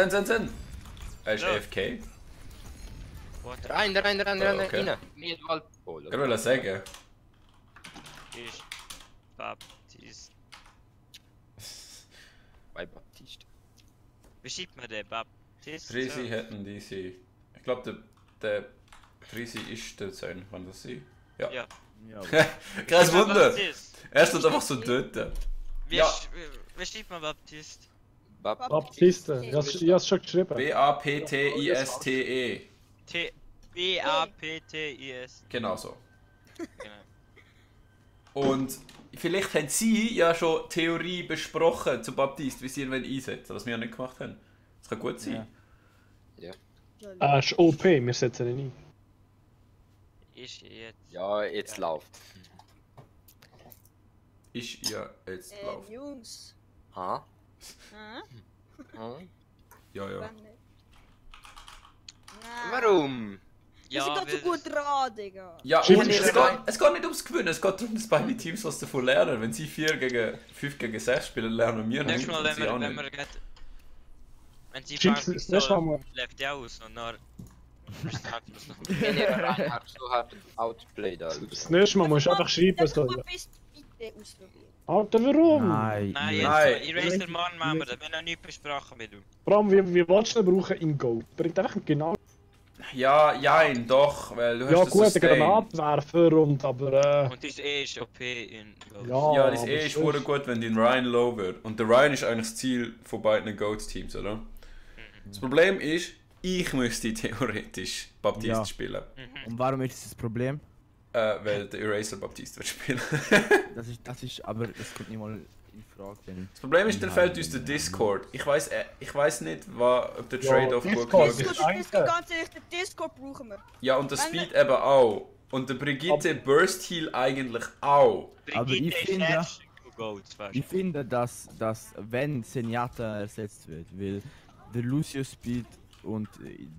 Er ist Ja. AFK. What the Rein, okay. rein. Mit Wald. Oh, Ich will sagen. ist Baptiste? bei Baptiste. Wie schreibt man den? Baptiste? Trisi hätten diese. Ich glaube, der Trisi ist der Sein, kann das sein? Ja. Ja. Ja, Kein Wunder! Baptiste. Er steht einfach so dort. Wie, Ja. Wie schreibt man Baptiste? Baptiste. Ja, ich hab's schon geschrieben. B-A-P-T-I-S-T-E. B-A-P-T-I-S. Genau so. Genau. Und vielleicht haben Sie ja schon Theorie besprochen zu Baptiste, wie Sie ihn einsetzen, was wir ja nicht gemacht haben. Das kann gut sein. Ja. Ist OP, wir setzen ihn ein. Ist jetzt. Ja, jetzt läuft. Ist ja jetzt läuft. Jungs. Ha? Hm? Ja, ja. Nein. Warum? Wir sind doch so gut dran, Digga. Ja, Schiff- und es geht nicht ums Gewinnen, es geht darum, dass beide Teams was davon lernen. Wenn sie 5 gegen 6 spielen, lernen wir nicht. Nächstes Mal, und sie auch wenn nicht. wir geht. Wenn sie Schiff's, fangen, das nächste Mal. läuft ja aus und dann. Wenn ihr Reinhard so hart outplayed, Alter. Das nächste Mal musst du einfach schreiben, so. Bitte ausprobieren. Alter, warum? Nein, Nein, jetzt. Nein. jetzt. Eraser Mann machen wir das. Wir haben noch nicht besprochen mit ihm. Vor allem, wie willst du ihn brauchen in Go? Bringt einfach genau. Ja, jein, doch, weil du Ja, hast gut, das der Sustain. Granatwerfer und aber. Und das ist OP in. Ja. Ja, das aber ist sonst- hure gut, wenn dein Ryan low wird. Und der Ryan ist eigentlich das Ziel von beiden Goats-Teams, oder? Das Problem ist, ich müsste theoretisch Baptiste Ja. spielen. Und warum ist das Problem? Weil der Eraser Baptiste wird spielen. Das ist, aber das kommt nicht mal in Frage, wenn Das Problem ist, der fällt uns der Discord. Ich weiß nicht, ob der Trade-off gut Discord genug ist- ist. Discord, ganz ehrlich, den Discord brauchen wir. Ja, und der Wenn- Speed eben auch. Und der Brigitte Burst Heal eigentlich auch. Aber ich finde- Ich Ich finde, dass wenn Zenyatta ersetzt wird, weil der Lucio Speed und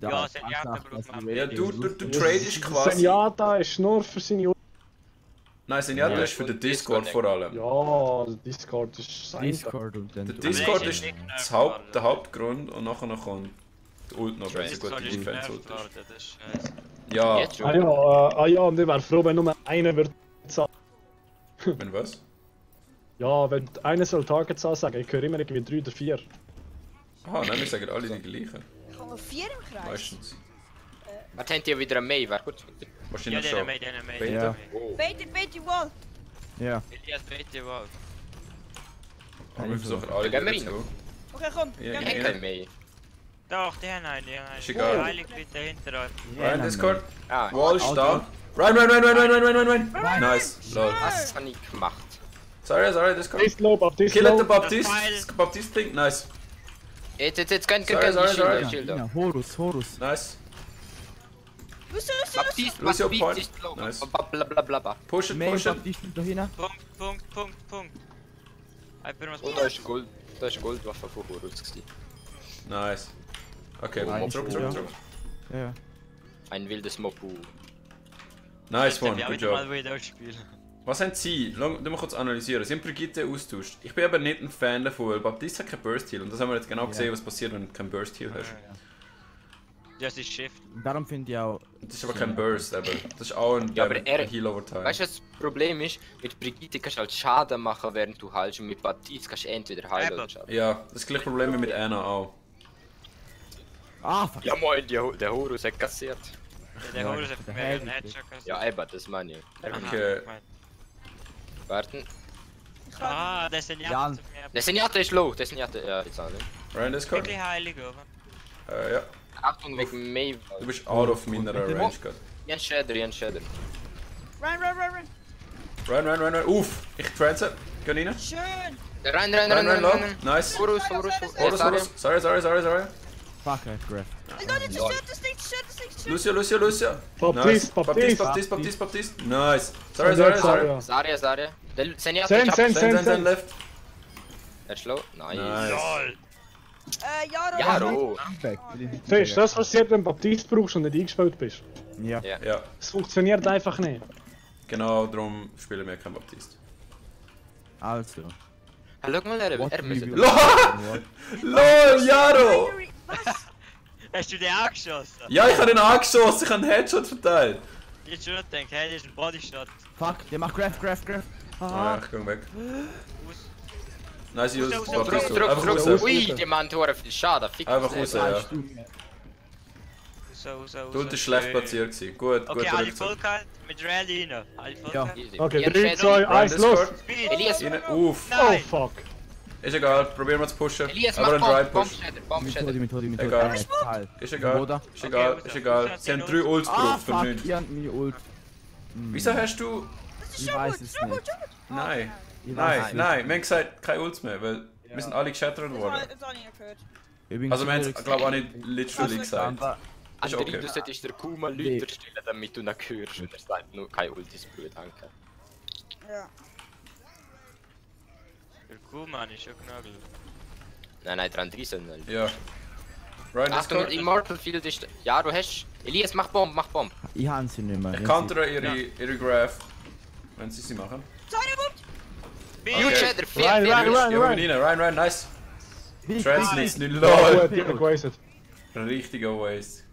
Ja, Zenyatta braucht man. Ja, du tradest quasi. Senjata ist nur für seine. Nein, Zenyatta Ja, ist für den und Discord Discord vor allem. Ja, der Discord ist sein. Discord und dann Der Aber Discord der ist ist nicht der Hauptgrund und nachher noch kommt die Ult noch, wenn sie gute Defense Ult ist. Das ist scheiße. Ja, Jetzt Ah schon. ja, und ich wäre froh, wenn nur einer wird zahlen. wenn was? Ja, wenn einer soll Targets ansagen, ich höre immer irgendwie 3 oder 4. Aha, nein, wir sagen alle die gleichen. Ich habe 4 im Kreis. Meistens. Was habt ihr wieder eine May? Wäre gut. Ja, Wahrscheinlich den schon. May, den May. Beta? Ja. Oh. Bait wall. Ja. Elias, bitte, wow. Aber wir versuchen alle Gehen wir wieder rein. zu. Okay, komm. Ja, gehen ja. wir. Keine May. Doch, die haben einen, die haben einen. Ist egal. Heilig bitte hinter euch. Ryan, Discord. Ah, Wall ist da. Ryan. Nice. Lol. was habe ich gemacht? Sorry, Discord. Baptiste low, Baptiste Kill the low. Baptiste. Pfeil. Baptiste Pink. Nice. Jetzt, gönn, Sorry. Schilder. Ja, Horus. Nice. Lucio. Baptiste, Lucio Point. Baptiste ist low. Nice. Blablabla. Push it. Main Baptiste da hinten. Punkt. Ich bin was Oh, da ist Gold. Da ist Goldwaffe von Horus gewesen. Nice. Okay, Nice. zurück. Ja. Ein wildes Mopu. Nice one, Ich good wieder job. mal wieder spielen. Was haben Sie? Lass mal kurz analysieren. Sie haben Brigitte austauscht. Ich bin aber nicht ein Fan davon, weil Baptiste hat kein Burst Heal. Und das haben wir jetzt genau gesehen, was passiert, wenn du kein Burst Heal hast. Ja, es ist Shift. Darum finde ich auch. Das ist aber kein Burst, aber das ist auch ein Ja, aber er- Heal over Time. Weißt du, was das Problem ist? Mit Brigitte kannst du halt Schaden machen, während du heilst. Und mit Baptiste kannst du entweder heilen oder Schaden. Ja, das gleiche Problem wie mit Anna auch. Ah, fuck. Ja moin, der Horus hat kassiert. Der Ja, Horus hat der mir Helm. einen Headshot kassiert. Ja eben, das meine ich. Okay. Warten. Ah, der ist ein Jan. Jagd auf mir. Der Senjata ist low, der Senjata, ja, jetzt auch nicht. Ryan Discord? Wirklich heilig, oder? Ja. Achtung wegen May. Du bist out of meiner Range gerade. Jan Shader. Run. Uff, ich transe. Geh rein. Schön. Rein. Low. Nice. Horus. Horus. Sorry. Fuck, I grabbed. Leute, das Shirt. Lucio. Baptiste. Nice. Sorry. Zarya. Der Senjata Sen. Left. Er ist low. Nice. Nice. Jaro. Jaro. Siehst du, das passiert, wenn du Baptiste brauchst und nicht eingespielt bist. Ja. Ja, Es funktioniert einfach nicht. genau darum spielen wir kein Baptiste. Also. Schau mal, er müsste. LOL, Jaro! Hast du den angeschossen? Ja, ich habe den angeschossen, ich habe einen Headshot verteilt. Ich hab schon gedacht, hey, das ist ein Bodyshot. Fuck, der macht Graf. Ah, ich geh weg. Nice, use Raus. Baptiste. Zurück. Einfach raus. Ui, der Mann tut viel Schaden. Fick Einfach das raus, nicht. ja. Raus. Die Ult ist schlecht platziert gewesen. Gut, Okay, alle Rückzug. Vollkalt mit Rally rein. Alle Vollkalt. Easy. Okay, Jan 3, Shader. 2, 1, los! Speed. Elias, Rein. Uff, Oh Nein. fuck. ist egal, probieren wir zu pushen. Elias Aber ein Dry macht Push. Bomb Shader. Mit Egal. Halt. Ist egal, Oder? ist egal, Okay, ist egal. Sie haben 3 Ults Ah, gebraucht für fuck, 9. ihr habt meine Ult. Wieso hast du... Ich weiß es nicht. Nein. Ich weiß Nein, es wir haben gesagt, keine Ults mehr, weil wir sind alle geschattert worden. Das habe ich nicht gehört. nicht. Also wir haben es, glaube ich, auch nicht literally gesagt. Aber Ist André, okay. du solltest der Kuma Lüter stellen, damit du ihn hörst. Und er sagt nur kein Ultis, Blut, danke. Ja. Der Kuhmann ist schon genagelt. Nein, dran drin sollen. Ja. Ryan Achtung, Discord. Immortal Field ist... Ja, du hast... Elias, mach Bomb. ich habe sie nicht mehr. Ich countere ihre Graph, wenn sie machen. Sorry, Bub. Speed. Huge Shader, Rein. Ja, Ryan, nice. Translates nicht, Ja, lol. gut, ich hab gewastet. Richtiger Waste.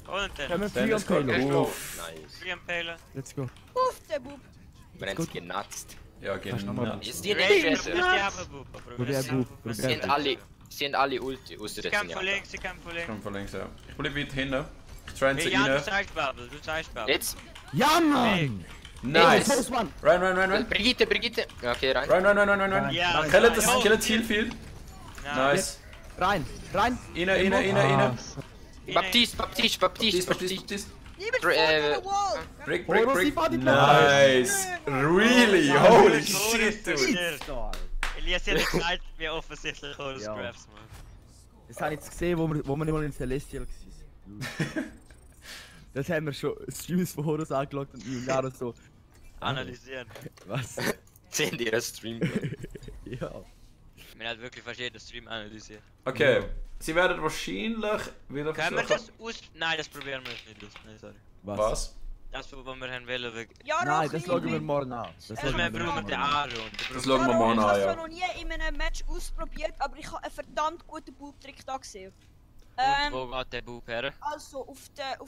Und Ja, dann. mit Dann Free ist und gut. Payload. Uff. Nice. Free Impaler. Let's go. Puff, der Bub. Wir haben sie genutzt. Ja, genau. Ist die Ray, nicht du Shader? musst die haben, Bub. Probier Bub. Sie sind alle Ulti, außer Sie der kämpfen Senjata. links, sie kämpfen links. Komm von links, ja. Ich bleib weit hinten. Ich transe Hey, ja, du rein. zeigst Bubble, Jetzt, Ja, Mann! Nice. Mann! Ryan. Brigitte. Okay, rein. Ryan. Ja, Killet das ja. Healfield. Nice. Rein! Rein. Baptiste. Niemand Dr- vor der Wall. Brick. Horus, die Body Nice. Really? Holy shit, dude. Elias hat gesagt, wie offensichtlich Horus Ja. Graphs, man. Das habe ich jetzt gesehen, wo wir nicht mal in Celestial waren. Das haben wir schon Streams von Horus angeschaut und ich Jahre so. Analysieren. Was? Sehen die ihren Stream. Ja. Wir haben wirklich fast jeden Stream analysiert. Okay. Sie werden wahrscheinlich wieder Können wir versuchen. das aus... Nein, das probieren wir jetzt nicht aus. Nein, sorry. Was? Das, was wir haben wollen, wegen... Ja, Nein, das schauen wir morgen an. Wir brauchen den Aaron. Das schauen wir morgen Ich an, habe ja. noch nie in einem Match ausprobiert, aber ich habe einen verdammt guten Bub-Trick da gesehen. Wo geht der Bub her? Also auf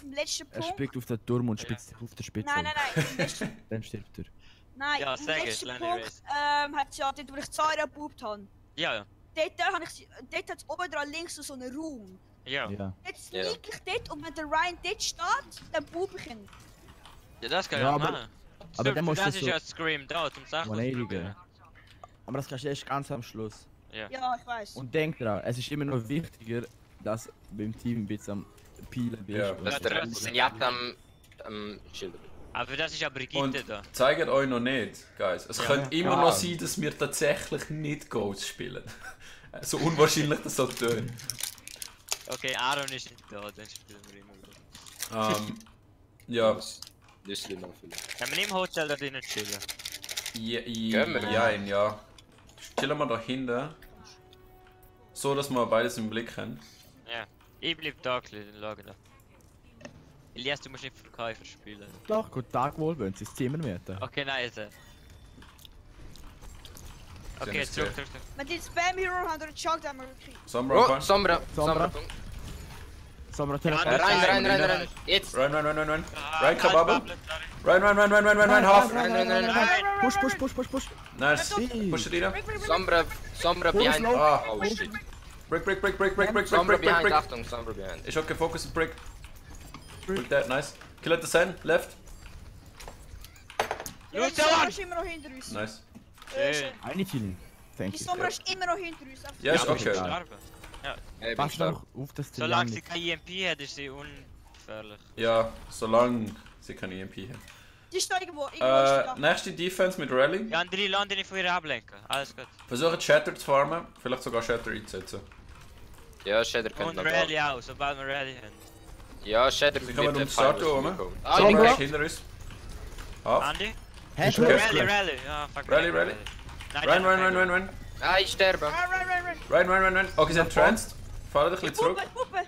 dem letzten Er Punkt. springt auf den Turm und spitzt sich auf der Spitze. Nein, auf dem letzten, Dann stirbt er. nein, Ja, auf dem sag es, letzten Lenny Punkt Race. hat es ja dort, wo ich Zara gebubt habe. Ja. Dort hat es oben dran links so einen Raum. Ja. Ja. Jetzt Ja. liege ich dort und wenn der Ryan dort steht, dann bub ich ihn. Ja, das kann ich Ja, auch aber- machen. aber dann musst du das so- ist ja Scream da, zum Sachen Maneligen. Aber das kannst du erst ganz am Schluss. Ja. Ja, ich weiß. Und denk dran, es ist immer noch wichtiger, dass beim Team ein bisschen am Pielen bist. Ja. und- Dass der Senjata am Schild. Aber das ist ja Brigitte Und da. zeigt euch noch nicht, Guys. Es könnte immer noch sein, dass wir tatsächlich nicht Ghosts spielen. So unwahrscheinlich das so tönt. Okay, Aaron ist nicht da, dann spielen wir immer wieder. Ja. Nüssli noch vielleicht. Können wir nicht im Hotel da drinnen chillen? Ja. Gehen wir? Ja. Chillen wir da hinten. so dass wir beides im Blick haben. Ja. Ich bleib da, dann schauen da. Elias, du musst nicht für KI verspielen. Doch, guten Tag wohl, wenn Sie das Zimmer mieten. Okay, nice. Okay, ist zurück. Met die Spam Hero haben wir gechunkt, haben wir gekriegt. Sombra, Oh, komm. Sombra. Sombra. Sombra, Ja, Telefon. Rein. Jetzt. Run. Rein, Kababel. Rein, half. Rein. Push. Nice. Push it rein. Sombra behind. Ah. Oh shit. Break. Sombra behind, Achtung, Sombra behind. Ich okay, focus and break. Break that, nice. Kill at the sand, left. Die Sombra ist immer noch hinter uns. Nice. Schön. Eine killen. Thank Die you. Sombra ist immer noch hinter uns. Ja, ist okay. Ey, bin Pass stark. noch auf das Solange sie Triangel. kein EMP hat, ist sie ungefährlich. Ja, solange sie kein EMP haben. Die ist da irgendwo. Irgendwo ist die da. Nächste Defense mit Rally. Die andere lande nicht von ihr ablenken. Alles gut. Versuche Shatter zu farmen, vielleicht sogar Shatter einzusetzen. Ja, Shader könnte Und noch Rally gehen. auch, sobald wir Rally haben. Ja, Shader Sie kommen um der die Start Final rum. kommen. Sombra Ah, ist hinter uns. Half. Andy? Hast Okay. Rally. Ja, fuck. Rally. Nein, Run. Ah, ich sterbe. Run. Okay, sie sind tranced. Fallen ein bisschen zurück. Puppe.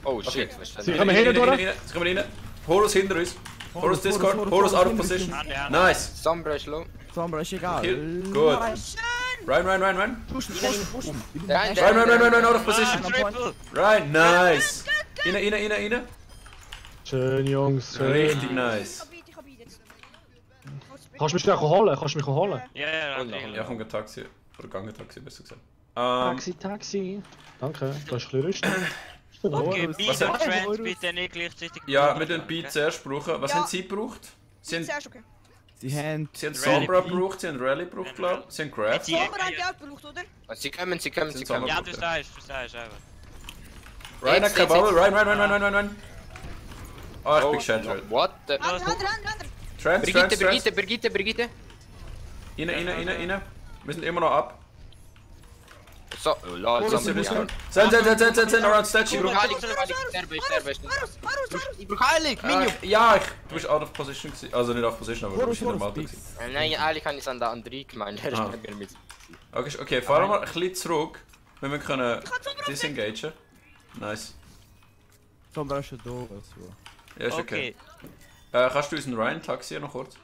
Oh shit, was Sie ist kommen hinten durch. Sie kommen rein. Horus hinter uns. Horus Discord. Horus out of position. Nice. Sombra ist low. Sombra ist egal. Kill. Gut. Schön. Run. Pushen. Rein, Out of position. Triple. Right, nice. Rein. Schön, Jungs. Schön. Richtig nice. Ich hab ihn jetzt. Kannst du mich schnell holen? Ja, Und noch. Ja, kommt ein Taxi. Oder gange Taxi, besser gesagt. Taxi. Danke, du hast ein bisschen rüsten. Okay, Was Beat und hat- Trans bitte nicht gleichzeitig. Ja, wir den Beat zuerst brauchen. Was Ja. haben sie gebraucht? Sie haben Zuerst okay. Sie haben... Sombra Rally. gebraucht, sie haben Rally gebraucht, glaube ich. Sie haben Graph. Die- Sombra haben die auch gebraucht, oder? Sie kommen. Sombra. Ja, du sagst einfach. Rein, Jetzt, kein jetzt, Bubble. Rein. Ah, ich bin shattered. What the... Andere. Trans. Brigitte. Rein. Wir sind immer noch ab. So, lol, Horus Sombra ist behind. Send around statue. Ich brauch Heilig, Ich brauch Heilig, Minion! Ja, du bist out of position gewesen. Also nicht out of position, aber du bist in der Matte gewesen. Nein, eigentlich habe ich es an der André gemeint. Er ist Ah. nicht mehr mit. Okay, fahren wir ein bisschen zurück, wenn wir können disengagen. Nice. Sombra ist schon da. Also. Ja, ist okay. Okay. Kannst du unseren Ryan taxieren noch kurz?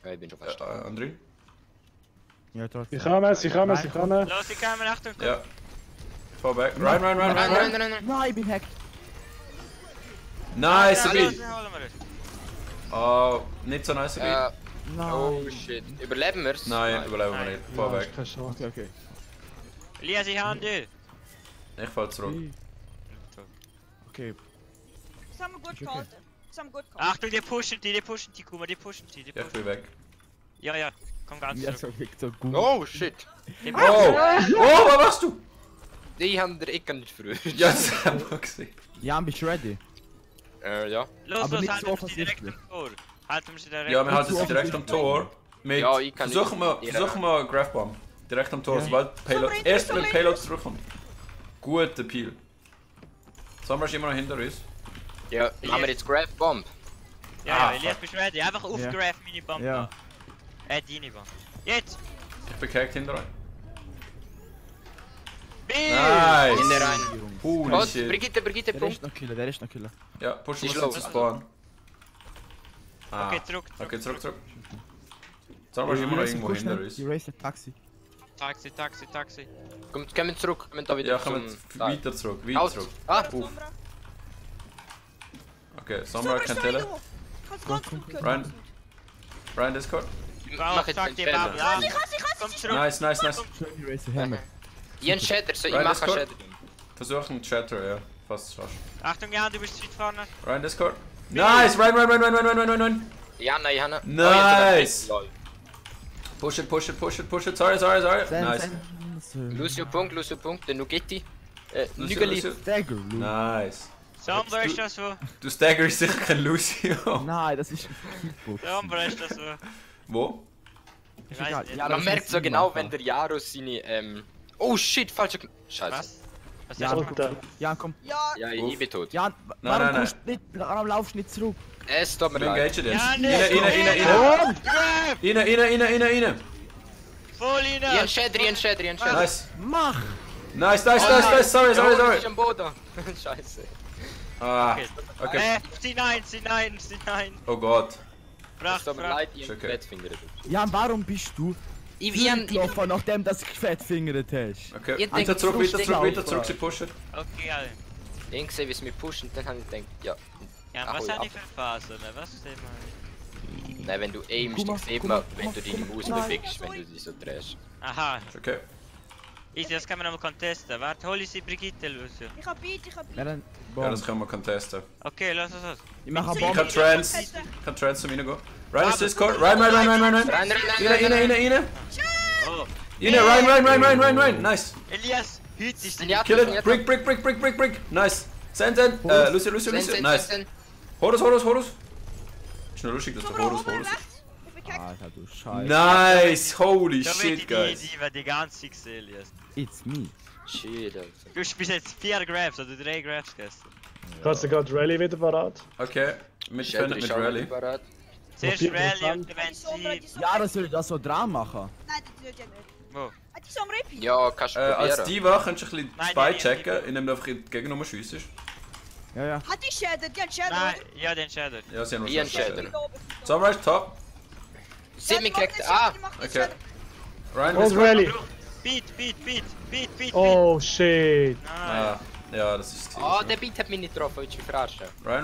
Ja, ich bin schon fast da. André? Ja, trotzdem. Sie kommen. Los, ich komme, Achtung. Ja. Fall back. Ryan. Nein. Nein, ich bin hacked. Nice, Ja, Beat. los, holen wir es. Oh, nicht so nice Beat. Nein. Oh shit. Überleben wir's? Nein, überleben wir Nein. nicht. Fall back. Keine Chance. Okay. Elias, ich habe dich. Ich fall zurück. Okay. Das haben wir gut gehalten. Achtung, die pushen die, Kuma, die pushen die. Ja, ich bin weg. Ja, komm ganz Ja, zurück. so wirkt so gut. Oh shit. Die Oh! Oh, was machst du? Die haben der Ecke nicht früh. Ja, das haben wir gesehen. Jan, bist du ready? Ja. Los, Aber nicht halten so wir sie direkt offensichtlich. am Tor. Halten wir sie direkt Ja, wir am halten sie direkt am Tor. Mit Ja, ich kann versuchen wir Graph Bomb. Direkt am Tor, Ja. sobald Payload. Erst wenn Payload zurückkommt. Guter Peel. Sombra ist immer noch hinter uns. Ja, haben wir jetzt Graph Bomb? Ja, Ah, Elias, fuck. bist du ready? Einfach auf Ja. Graph meine Bomb. Ja. Deine Bomb. Jetzt! Ich bin gehackt hinter euch. Bill! Nice! In der rein. Holy Was? shit. Brigitte, Der Punkt. ist noch Killer. Ja, pushen Ist wir low. zu Spawn. Ah. Okay, zurück. Okay, zurück. Sombra ist immer noch irgendwo hinter uns. Die Race Taxi. Taxi. Kommen zurück, kommen da wieder Ja, kommen zum... weiter zurück. Aus. Ah, Okay, Sombra kann tellen. Ryan. Ryan Discord. mach jetzt Sag den dir Fehler. Bubble an. Komm zurück. Nice. Schön die Race Hammer. Ian Shatter, so ich Ryan mach Discord? Shatter. Versuchen Chatter, ja. Fast schaffst. Achtung, Jan, du bist zu weit vorne. Ryan Discord. Nice! Ryan. Ja, nein, Hanna. Nice. Lol. Push it. Sorry. Nice. Lucio Punkt, der Nugetti. Lucio. Nügeli. Stagger. Nice. Sombra ist das so. Du staggerst sicher kein Lucio. Nein, das ist Kickbox. Sombra ist das so. Wo? Ich Ist egal. weiß nicht. Ja, Man das merkt ist so Sinn genau, machen. wenn der Jarus seine, Oh shit, falscher Scheiße. Was? Was Ja, hast du komm. gemacht? Jan, komm. Ja, Ja, ich bin tot. Jan, Nein. warum laufst du nicht zurück? Es tut mir Wir leid. engagen Ja, den. nee. Rein. Voll rein! Ian Shatter. Nice. Mach! Nice, sorry. Ich am Boden. Scheiße. Ah, okay. C9. Oh Gott. Fracht, Es tut mir Fracht. leid, ihr Okay. Fettfinger. Jan, warum bist du gelaufen, nachdem du das gefettfingert hast? Okay, Ihr wieder denkt, zurück, sie pushen. Okay, alle. Ich gesehen, wie es mich pusht und dann habe ich gedacht, ja. Ja, Ach, was hol hat ab. die für Phasen? Was ist denn mal? Nein, wenn du aimst, Guck mal, dann sieht guck man, mal, wenn du guck deine mal. Maus Nein. bewegst, wenn du dich so drehst. Aha, Okay. easy, das kann man nochmal contesten. Warte, hol ich sie Brigitte, Lucio. Ich hab Beat. Ja, dann. Ja, das können wir contesten. Okay, lass uns das. Ich mache eine Ich Bombe. kann Trans zum Reingehen. Ryan ist Discord. Rein. Rein. Rein. Oh, Rein. Nice. Elias, hüt sich den. Ja, Kill it. Brick. Nice. Send. Lucio. Nice. Horus. Ist nur lustig, dass du Horus. Ich bin kein Alter, du Scheiße. Nice. Holy Da wird shit, die guys. Idee, die ganze gesehen, Elias. It's me. Shit, Alter. Du spielst jetzt 4 Grabs, oder 3 Grabs gestern. Hast du gerade Rally wieder parat? Okay. Mit Shader ist auch Rally. nicht parat. Zuerst Noch Rally 4%. und dann sie... Ja, das soll das so dran machen. Nein, das tut ja nicht. Wo? Ah, die ist am Rippen. Ja, kannst du Als probieren. Diva könntest du ein bisschen Nein, Spy nein, checken, indem du einfach in die Gegennummer schiessest. Ja. Hat die Shader, die hat Shader. Nein, ja, den Shadow. Ja, sie haben Ian noch schon Shader. Sunrise top. Sieht mich gekriegt. Ah! Okay. Ryan Und ist Rally! Beat. Oh shit! Nein. Ah, ja, das ist Oh, der Beat hat mich nicht getroffen, willst du mich verarschen? Ryan.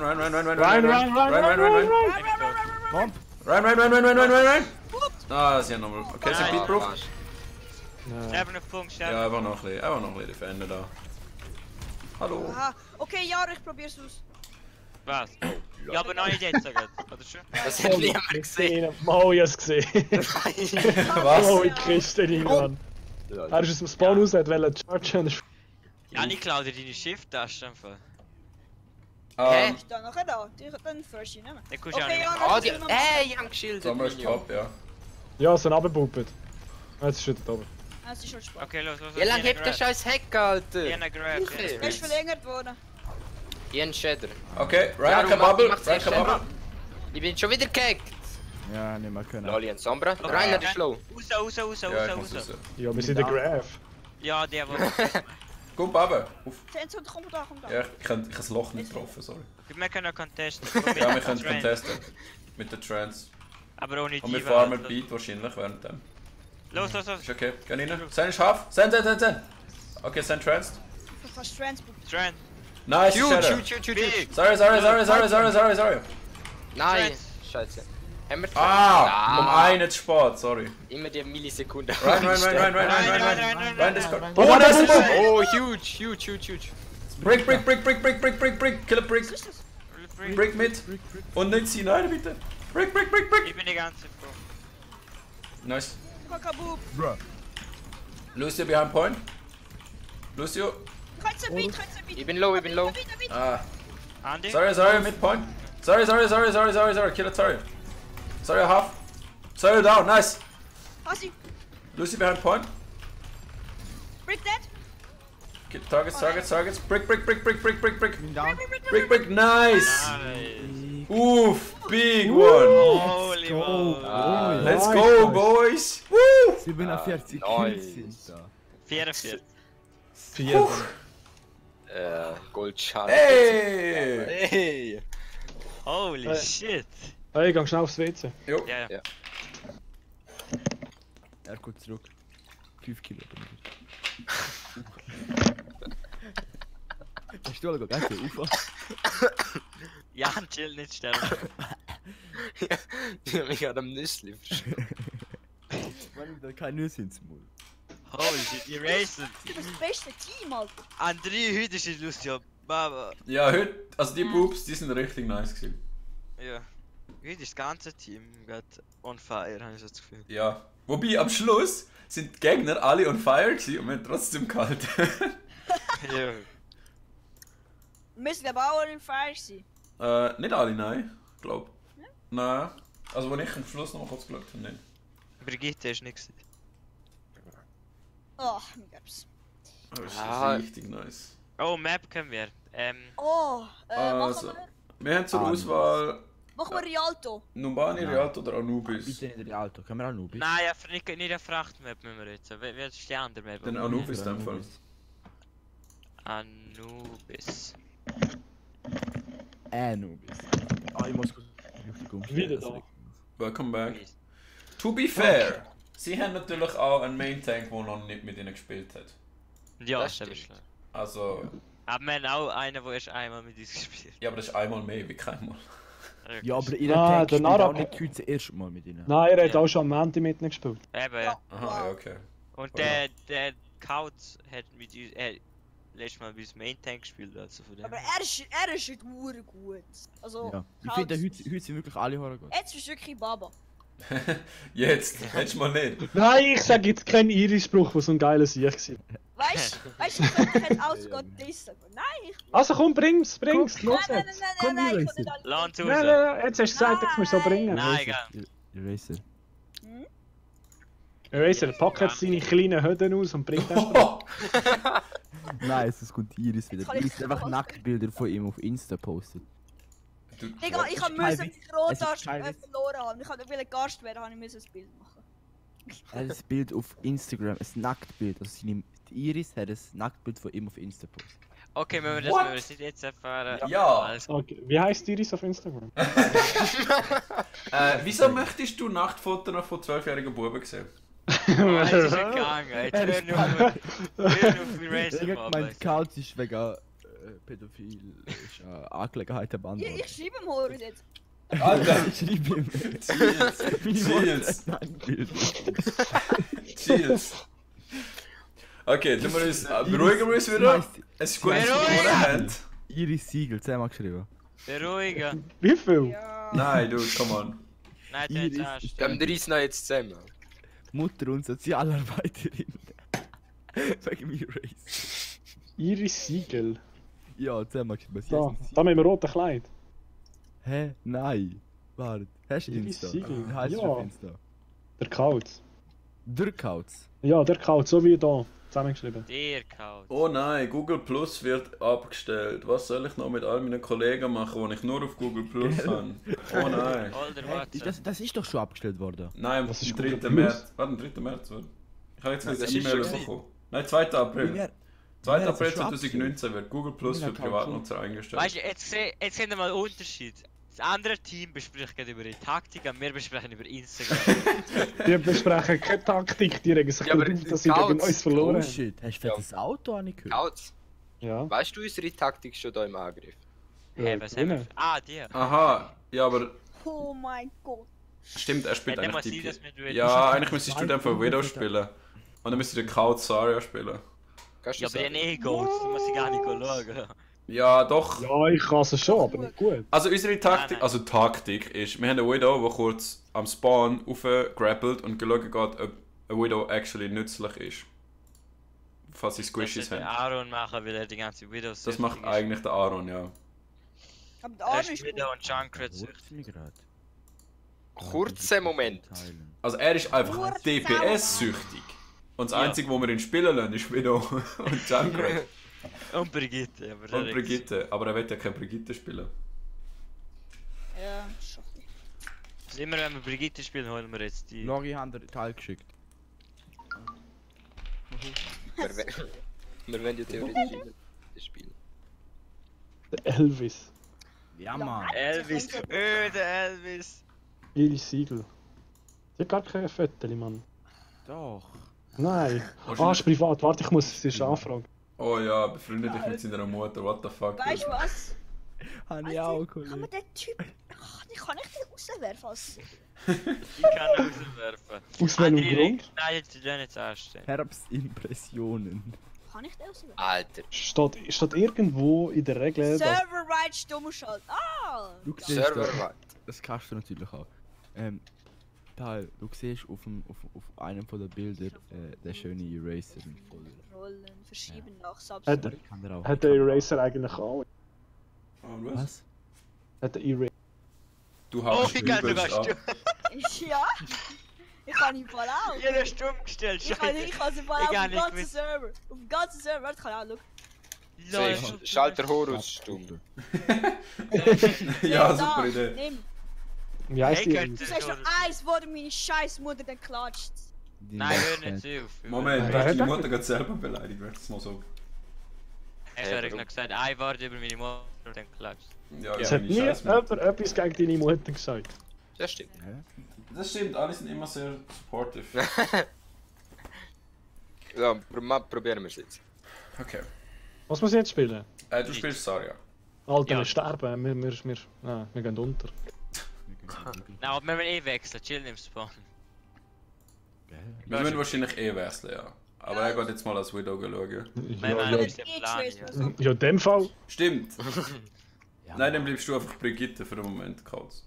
Bomb. Ryan. Ah, sie haben nochmal. Okay, sie Nein. Beat Proof. Sterben auf Punkt, sterben. Ja, einfach noch ein bisschen defenden da. Hallo. Aha. Okay, ja, ich probier's aus. Was? Ja, aber noch nicht jetzt, oder schon? Das hat niemand gesehen. Mal, ich hab's gesehen. Was? Oh, ich krieg's den nicht, Mann. Er ist aus dem Spawn raus, hat wollte chargen. Ja, ich klaue dir deine Shift-Tasche einfach. Ich da nachher da. Dann first ich nehmen. Den kannst du auch Okay, nicht ja, machen. Oh, das die. ist immer Ey, ich hab geschildert. Sunrise top, ja. Ja, so runtergepuppet. Jetzt ist er da oben. Es ist schon Spaß. Okay, los. Wie lange hebt der scheiß Heck, Alter? Jena Grab. Okay. Er ist verlängert worden. Ian Shader. Okay, Ja, Ryan du kann mach- Bubble. mach's Ryan echt kann Bubble. Ich bin schon wieder gehackt. Ja, nicht mehr können. Loli und Sombra. Rainer ist low. Raus. Ja, ich muss raus. Ja, wir sind der Graph. Ja, der war... Gut, Bubble. Auf. Sensor, komm da. Ja, ich habe das Loch nicht getroffen, sorry. Wir können contesten. Ja, wir können es contesten. Mit der Trans. Aber ohne Und wir Diva. farmen Beat wahrscheinlich während dem. Los. Ist okay, geh rein. Sein ist half. Send. Okay, send Trans. Fast Transport. Strand. Nice, Shoot. Big. Sorry. Nein, scheiße. Haben wir Ah, um einen zu spät, sorry. Immer die Millisekunde. Rein, Discord. Oh, Oh, das ist Oh, huge. Brick. Kill a Brick. Was ist das? Brick mit. Und nicht sie, nein, bitte. Brick. Ich bin die ganze Frau. Nice. Kakabub. Lucio behind point. Lucio. Kannst du Beat. Ich bin low. Ah. Andy? Sorry, mid point. Sorry. Kill it, sorry. Sorry, half. Sorry, down, nice. Hasi. Lucy behind point. Brick dead. Get targets. Brick. Down. Brick, nice. Nice. Oof, big one. Holy wow. Ah, Let's Nice, go, nice. boys. Woo. 47 nice. Kills sind da. 44. 4. Goldschaden. Hey. Hey. Holy Hey. shit. Hey, geh schnell aufs WC. Jo. Ja. Er kommt zurück. 5 Kilo. Hast du alle ganz Ufer? Jan, chill nicht sterben. Ich hab mich gerade am Nüssli verschluckt. Mann, da kein Nüsse ins Maul. Holy shit, die racen. Du bist das beste Team, Alter. An 3 heute ist es lustig, Baba. Ja, heute, also die Boobs, die sind richtig nice gewesen. Ja. Heute ist das ganze Team gerade on fire, habe ich so das Gefühl. Ja. Wobei, am Schluss sind die Gegner alle on fire gewesen und wir haben trotzdem gehalten. Ja. Wir müssen aber auch in Fire sein. Nicht alle, nein. Glaub. Nein. Also, wenn ich am Schluss noch mal kurz geschaut habe, nicht. Brigitte ist nichts. Oh, mir gab's. Aber es Ah. ist richtig nice. Oh, Map können wir. Oh, Also, machen wir haben zur Auswahl wir Rialto. Numbani, Nein. Rialto oder Anubis. Bitte nicht Rialto, können wir Anubis? Nein, ja, nicht eine Frachtmap müssen wir jetzt. Wer ist die andere Map? Den Anubis in dem Fall. Anubis. Anubis. Ah, ich muss kurz richtig umstellen. Wieder da. Welcome back. To be fair, sie haben natürlich auch einen Main Tank, der noch nicht mit ihnen gespielt hat. Ja, Das das ist stimmt. klar. Also, Aber wir haben auch einen, der erst einmal mit uns gespielt. ja, aber das ist einmal mehr wie keinmal. Ja, aber ihr Ah, Tank der spielt auch Nara- nicht heute das erste Mal mit ihnen. Nein, er hat Ja. auch schon am Montag mit ihnen gespielt. Eben, ja. Aha, ja, okay. Und der Kauz hat mit uns, letztes Mal bei uns Main Tank gespielt, also von dem. Aber er ist nicht hure gut. Also, Ja. Ich Kauz- finde, heute sind wirklich alle Horror gut. Jetzt bist du wirklich Baba. Jetzt, hättest du mal nicht. Nein, ich sage jetzt keinen Iris-Spruch, der so ein geiler Sieg war. Weißt du, ich könnte dich jetzt auch sogar dissen. Nein, ich. Also komm, bring's, los Nein, jetzt. nein, Komm, nein, ich Racer. kann nicht alle. Land Nein, raus! nein, jetzt hast du gesagt, ich muss so bringen. Nein, egal. Eraser. Eraser, packt jetzt seine kleinen Hütten aus und bringt das. Oh, Nein, es kommt Iris wieder. Kann ich Iris hat einfach was- Nacktbilder von ihm auf Insta postet. du, Digga, ich habe kein müssen Witz. die Rotarsch Es ist kein Witz. verloren haben. Ich habe will Gast werden, habe ich müssen ein Bild machen. Er hat ein Bild auf Instagram, ein Nacktbild. Also die Iris hat ein Nacktbild von ihm auf Insta postet. Okay, wenn wir What? das jetzt erfahren. Ja. Alles Okay. Wie heisst Iris auf Instagram? wieso möchtest du Nachtfotos von 12-jährigen Buben sehen? Es ist gegangen. Jetzt hören wir auf Eraser Ich mal. mein Couch ist wegen pädophil. Ist Angelegenheit am anderen. Ich schreibe ihm Horus jetzt. Alter, Ich schreibe ihm. Chills, Chills. Okay, tun wir uns, beruhigen wir uns wieder. Es ist gut, dass wir Beruhigen! gewonnen haben. Iris Siegel, zweimal geschrieben. Beruhigen. Wie viel? Ja. Nein, dude, come on. Nein, der Iris jetzt erst. Wir haben den Reis noch jetzt zusammen. Mutter und Sozialarbeiterin. Wegen mir Race. Iris Siegel. Ja, zweimal geschrieben. Sie Da, heißen da mit dem roten Kleid. Hä? Nein. Warte. Hast du Iris Insta? Siegel. Wie heisst du Ja. auf Insta? Der Kauz. Der Couch. Ja, der Kauz, so wie da. Zusammengeschrieben. Der Kauz. Oh nein, Google Plus wird abgestellt. Was soll ich noch mit all meinen Kollegen machen, die ich nur auf Google Plus habe? Oh nein. Alter, Hä? warte. Das ist doch schon abgestellt worden. Nein, am Was ist 3. Google März. Warte, am 3. März, oder? Ich habe jetzt Nein, eine das ist E-Mail schon bekommen. Nein, 2. April. Wer- 2. wer hat April das schon 2019 wird Google Plus Mein für Account Privatnutzer eingestellt. Weißt du, jetzt sehen wir mal einen Unterschied. Das andere Team bespricht gerade über die Taktik und wir besprechen über Instagram. Die besprechen keine Taktik, die regen sich Ja, aber auf, dass sie Kauz. gegen uns verloren Oh haben. shit, hast du Ja. das Auto angehört? Kauz, Ja. weißt du unsere Taktik schon da im Angriff? Hey, was haben wir? gewinnen. Ah, die. Aha, ja, aber Oh mein Gott. stimmt, er spielt Ja, dann eigentlich muss die... ich das mit Ja, eigentlich müsstest du dann für Widow spielen. Und dann müsstest du den Couch Zarya spielen. Kannst du Ja, aber die sagen? haben eh Goals, die muss ich gar nicht schauen. Ja, doch. Ja, ich kann es schon, aber nicht gut. Also unsere Taktik, Nein, nein. also Taktik ist, wir haben einen Widow, der kurz am Spawn grappelt und geschaut geht, ob ein Widow actually nützlich ist. Falls sie Das Squishies sollte haben. Aaron machen, weil er die ganze Videos Das macht eigentlich der Aaron, ja. Aber der Er Arne ist ist gut. Video und Junkrat süchtig. Hört's mich grad? Kurzer Moment. Teilen. Also er ist einfach Nur DPS-süchtig. Und das Ja. Einzige, wo wir ihn spielen lassen, ist Widow und Junkrat. Und Brigitte. Aber Und Brigitte. Aber er will ja keine Brigitte spielen. Ja, schon. Also immer wenn wir Brigitte spielen, holen wir jetzt die. Logi haben dir Teil geschickt. Wir wollen ja theoretisch das Spiel. Der Elvis. Ja, Mann. Elvis. Der Elvis. Iris Siegel. Sie hat gar keine Fotos, Mann. Doch. Nein. Wahrscheinlich- Ah, ist privat. Warte, ich muss es anfragen. Oh ja, befreunde dich mit seiner Mutter, what the fuck. Weißt du was? Habe ich auch, Kann Kollege. man den Typ. Ach, ich kann nicht den rauswerfen. Als... Ich kann rauswerfen. Aus welchem Andere- Grund? Nein, die können jetzt anstehen. Kann Herbstimpressionen. ich den rauswerfen? Alter, Steht irgendwo in der Regel, dass... Server right stumm schalten. Ah! Du siehst Server da, war. das kannst du natürlich auch. Teil, du siehst auf einem von den Bildern den schönen Eraser in voll. Rollen, verschieben nach Subs. Hat, Kann der auch. hat der Eraser eigentlich auch? Oh, was? Was? Hat der Eraser... Du Oh, hast ich kann sogar übelst stumm. ab. Ja! Ich kann ihn voll auch. Ich habe stumm gestellt. Ich kann sie voll Ich auf gar dem nicht ganzen gewusst. Server. Auf dem ganzen Server. Warte, kann ich auch Safe. Schalter Horus stumm. Ja, super Idee. Nimm. Wie heisst die? Hey, Du sagst noch eins, wo du meine scheiß Mutter dann klatscht. Nein, hör nicht auf. Moment, Wer du hast hat die das Mutter gerade selber beleidigt, werd es mal so. Ich habe noch gesagt, ein Wort über meine Mutter und dann klappst Ja, Es hat nie jemand etwas gegen deine Mutter gesagt. Das stimmt. Das stimmt, alle sind immer sehr supportive. Ja, probieren wir es jetzt. Okay. Was muss ich jetzt spielen? Du spielst Zarya. Alter, Ja. wir sterben. Wir gehen unter. Nein, aber wir müssen eh wechseln, chillen im Spawn. Wir müssen wahrscheinlich eh wechseln, ja. Aber er geht jetzt mal als Widow schauen. Wir Ja, haben ja, uns den Plan. Ja. ja, in dem Fall. Stimmt! Ja, Nein, dann bleibst du einfach Brigitte für den Moment, Kauz.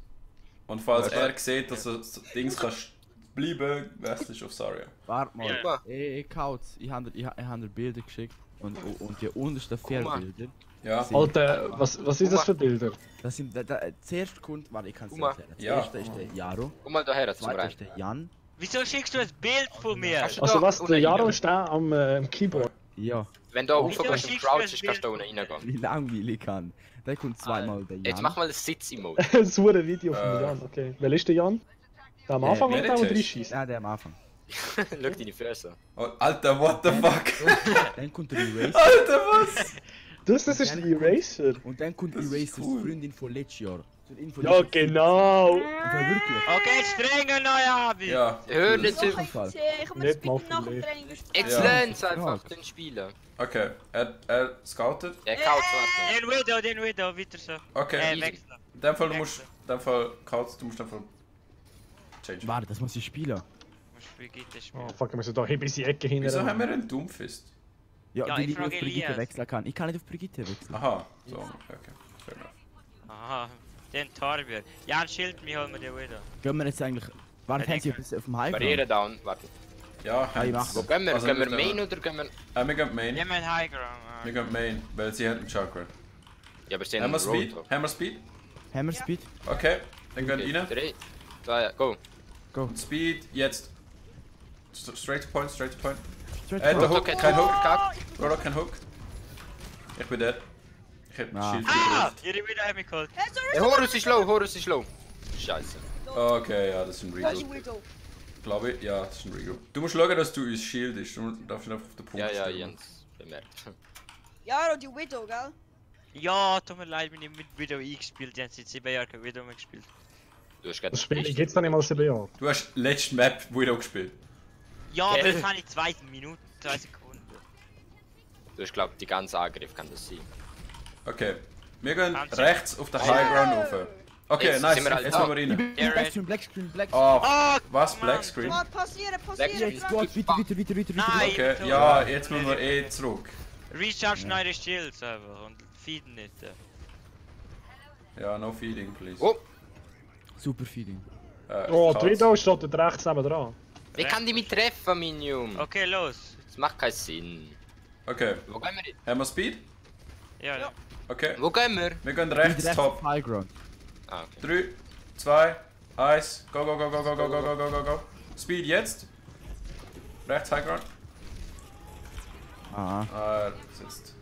Und falls er sieht, dass du das Dings kannst bleiben, wechselst du auf Zarya. Warte mal. Ja. Ey, Kauz, ich habe dir Bilder geschickt. Und die untersten 4 mal. Bilder. Ja. Alter, was ist das für Bilder? Das sind zuerst kommt, warte, ich kann es Guck mal. erklären. Ja. Erste ist der Jaro, Komm mal daher zum zweite Rein. ist der Jan. Wieso schickst du ein Bild von mir? Kannst du Also da was, der unten Jaro rein? ist der am Keyboard. Ja, Wenn du Wieso aufgehst und schickst du crouchst, das kannst du da Bild unten reingehen. wie langweilig kann. Der kommt zweimal der Jan. Jetzt mach mal das Sitz-Emote. Ein super Video von Jan, okay. Wer ist der Jan? Der am Anfang oder der, der Meditation. reinschießt? Ja, der am Anfang. Schau deine Fresse. Oh, Alter, what the fuck? Dann kommt der Eraser. Alter, was? Das ist der Eraser. Und dann kommt Das ist Erasers cool. Freundin von letztes Jahr. Ja, genau. Und zwar wirklich. Okay, strenger Neuabend! Ja. Hör nicht So, zu. ich habe mir Nicht das mal bitte nach dem vielleicht. Training gespielt. Exzellenz einfach Ja. den Spielen. Okay, er scoutet. Der kaut warten. Den Widow, weiter so. Okay, Wechseln. in dem Fall, du musst, in dem Fall, Kauz, du musst einfach change. Warte, das muss ich spielen. Musst Brigitte Oh spielen. fuck, wir müssen da hin bis die Ecke hin. Wieso haben wir einen Dummfist? Ja, Ja, weil ich ich auf frage Brigitte Elias. wechseln kann. Ich kann nicht auf Brigitte wechseln. Aha, so, okay, fair enough. Aha, den Torbjörn. Jan, schild mich, hol mir den Widow. Gehen wir jetzt eigentlich... Warte, haben sie etwas auf dem Highground? Barriere down. Warte. Ja, ich mach Wo gehen wir? Also, Gehen wir wir- Main oder gehen wir... Wir gehen Main. Wir haben High Ground. Wir gehen Main, weil sie haben einen Chakra. Ja, aber sie Haben haben wir einen Speed? Road. Haben wir Speed? Hammer Speed? Okay, dann gehen rein. 3, 2, go. Speed, jetzt. Straight to point, straight to point. Straight Der forward. Hook, kein Hook. Bro, kein Hook. Ich bin dead. Ich hab Ah. Shield Ah! gedrückt. Ihre Widow hat mich geholt. Hey, sorry, Hey, Horus ist low, Horus ist low. Scheiße. Okay, ja, das ist ein Das ist Regroup. Widow. Glaube ich, ja, das ist ein Regroup. Du musst schauen, dass du uns shieldest. Du darfst nicht einfach auf den Punkt Ja, ja, stellen. Jens. Bemerkt. Ja, die Widow, gell? Ja, tut mir leid, bin ich mit Widow eingespielt. Die haben seit 7 Jahren keine Widow mehr gespielt. Du hast gerade Das Spiel gibt's dann nicht mal 7 Jahre. Du hast letzte Map Widow gespielt. Ja, aber Gell? das habe ich 2 Minuten, 2 Sekunden. Du hast glaubt, die ganze Angriff kann das sein. Okay. Wir gehen Ganz rechts auf den High Ground rauf. Okay, Jetzt nice. sind wir halt Jetzt da. gehen wir rein. Garrett. Blackscreen. Oh, Oh, was? Mann. Black Screen? Oh, passieren. Jetzt geht, weiter. Nein! Okay, ja, jetzt müssen wir eh zurück. Recharge eure Shields einfach und feeden nicht. Ja, no feeding, please. Oh, Super Feeling. Oh, Kauz. die Widow steht dort rechts neben dran. wie kann die mich treffen, Minium? Okay, los. Das macht keinen Sinn. Okay, Wo gehen wir hin? haben wir Speed? Ja, ja. Okay, Wo gehen wir? wir gehen rechts top. Highground. Ah, okay. 3, 2, 1, go, go, go, go, go, go, go, go, go, go, go. Speed jetzt. Rechts High Ground. Ah. Sitzt.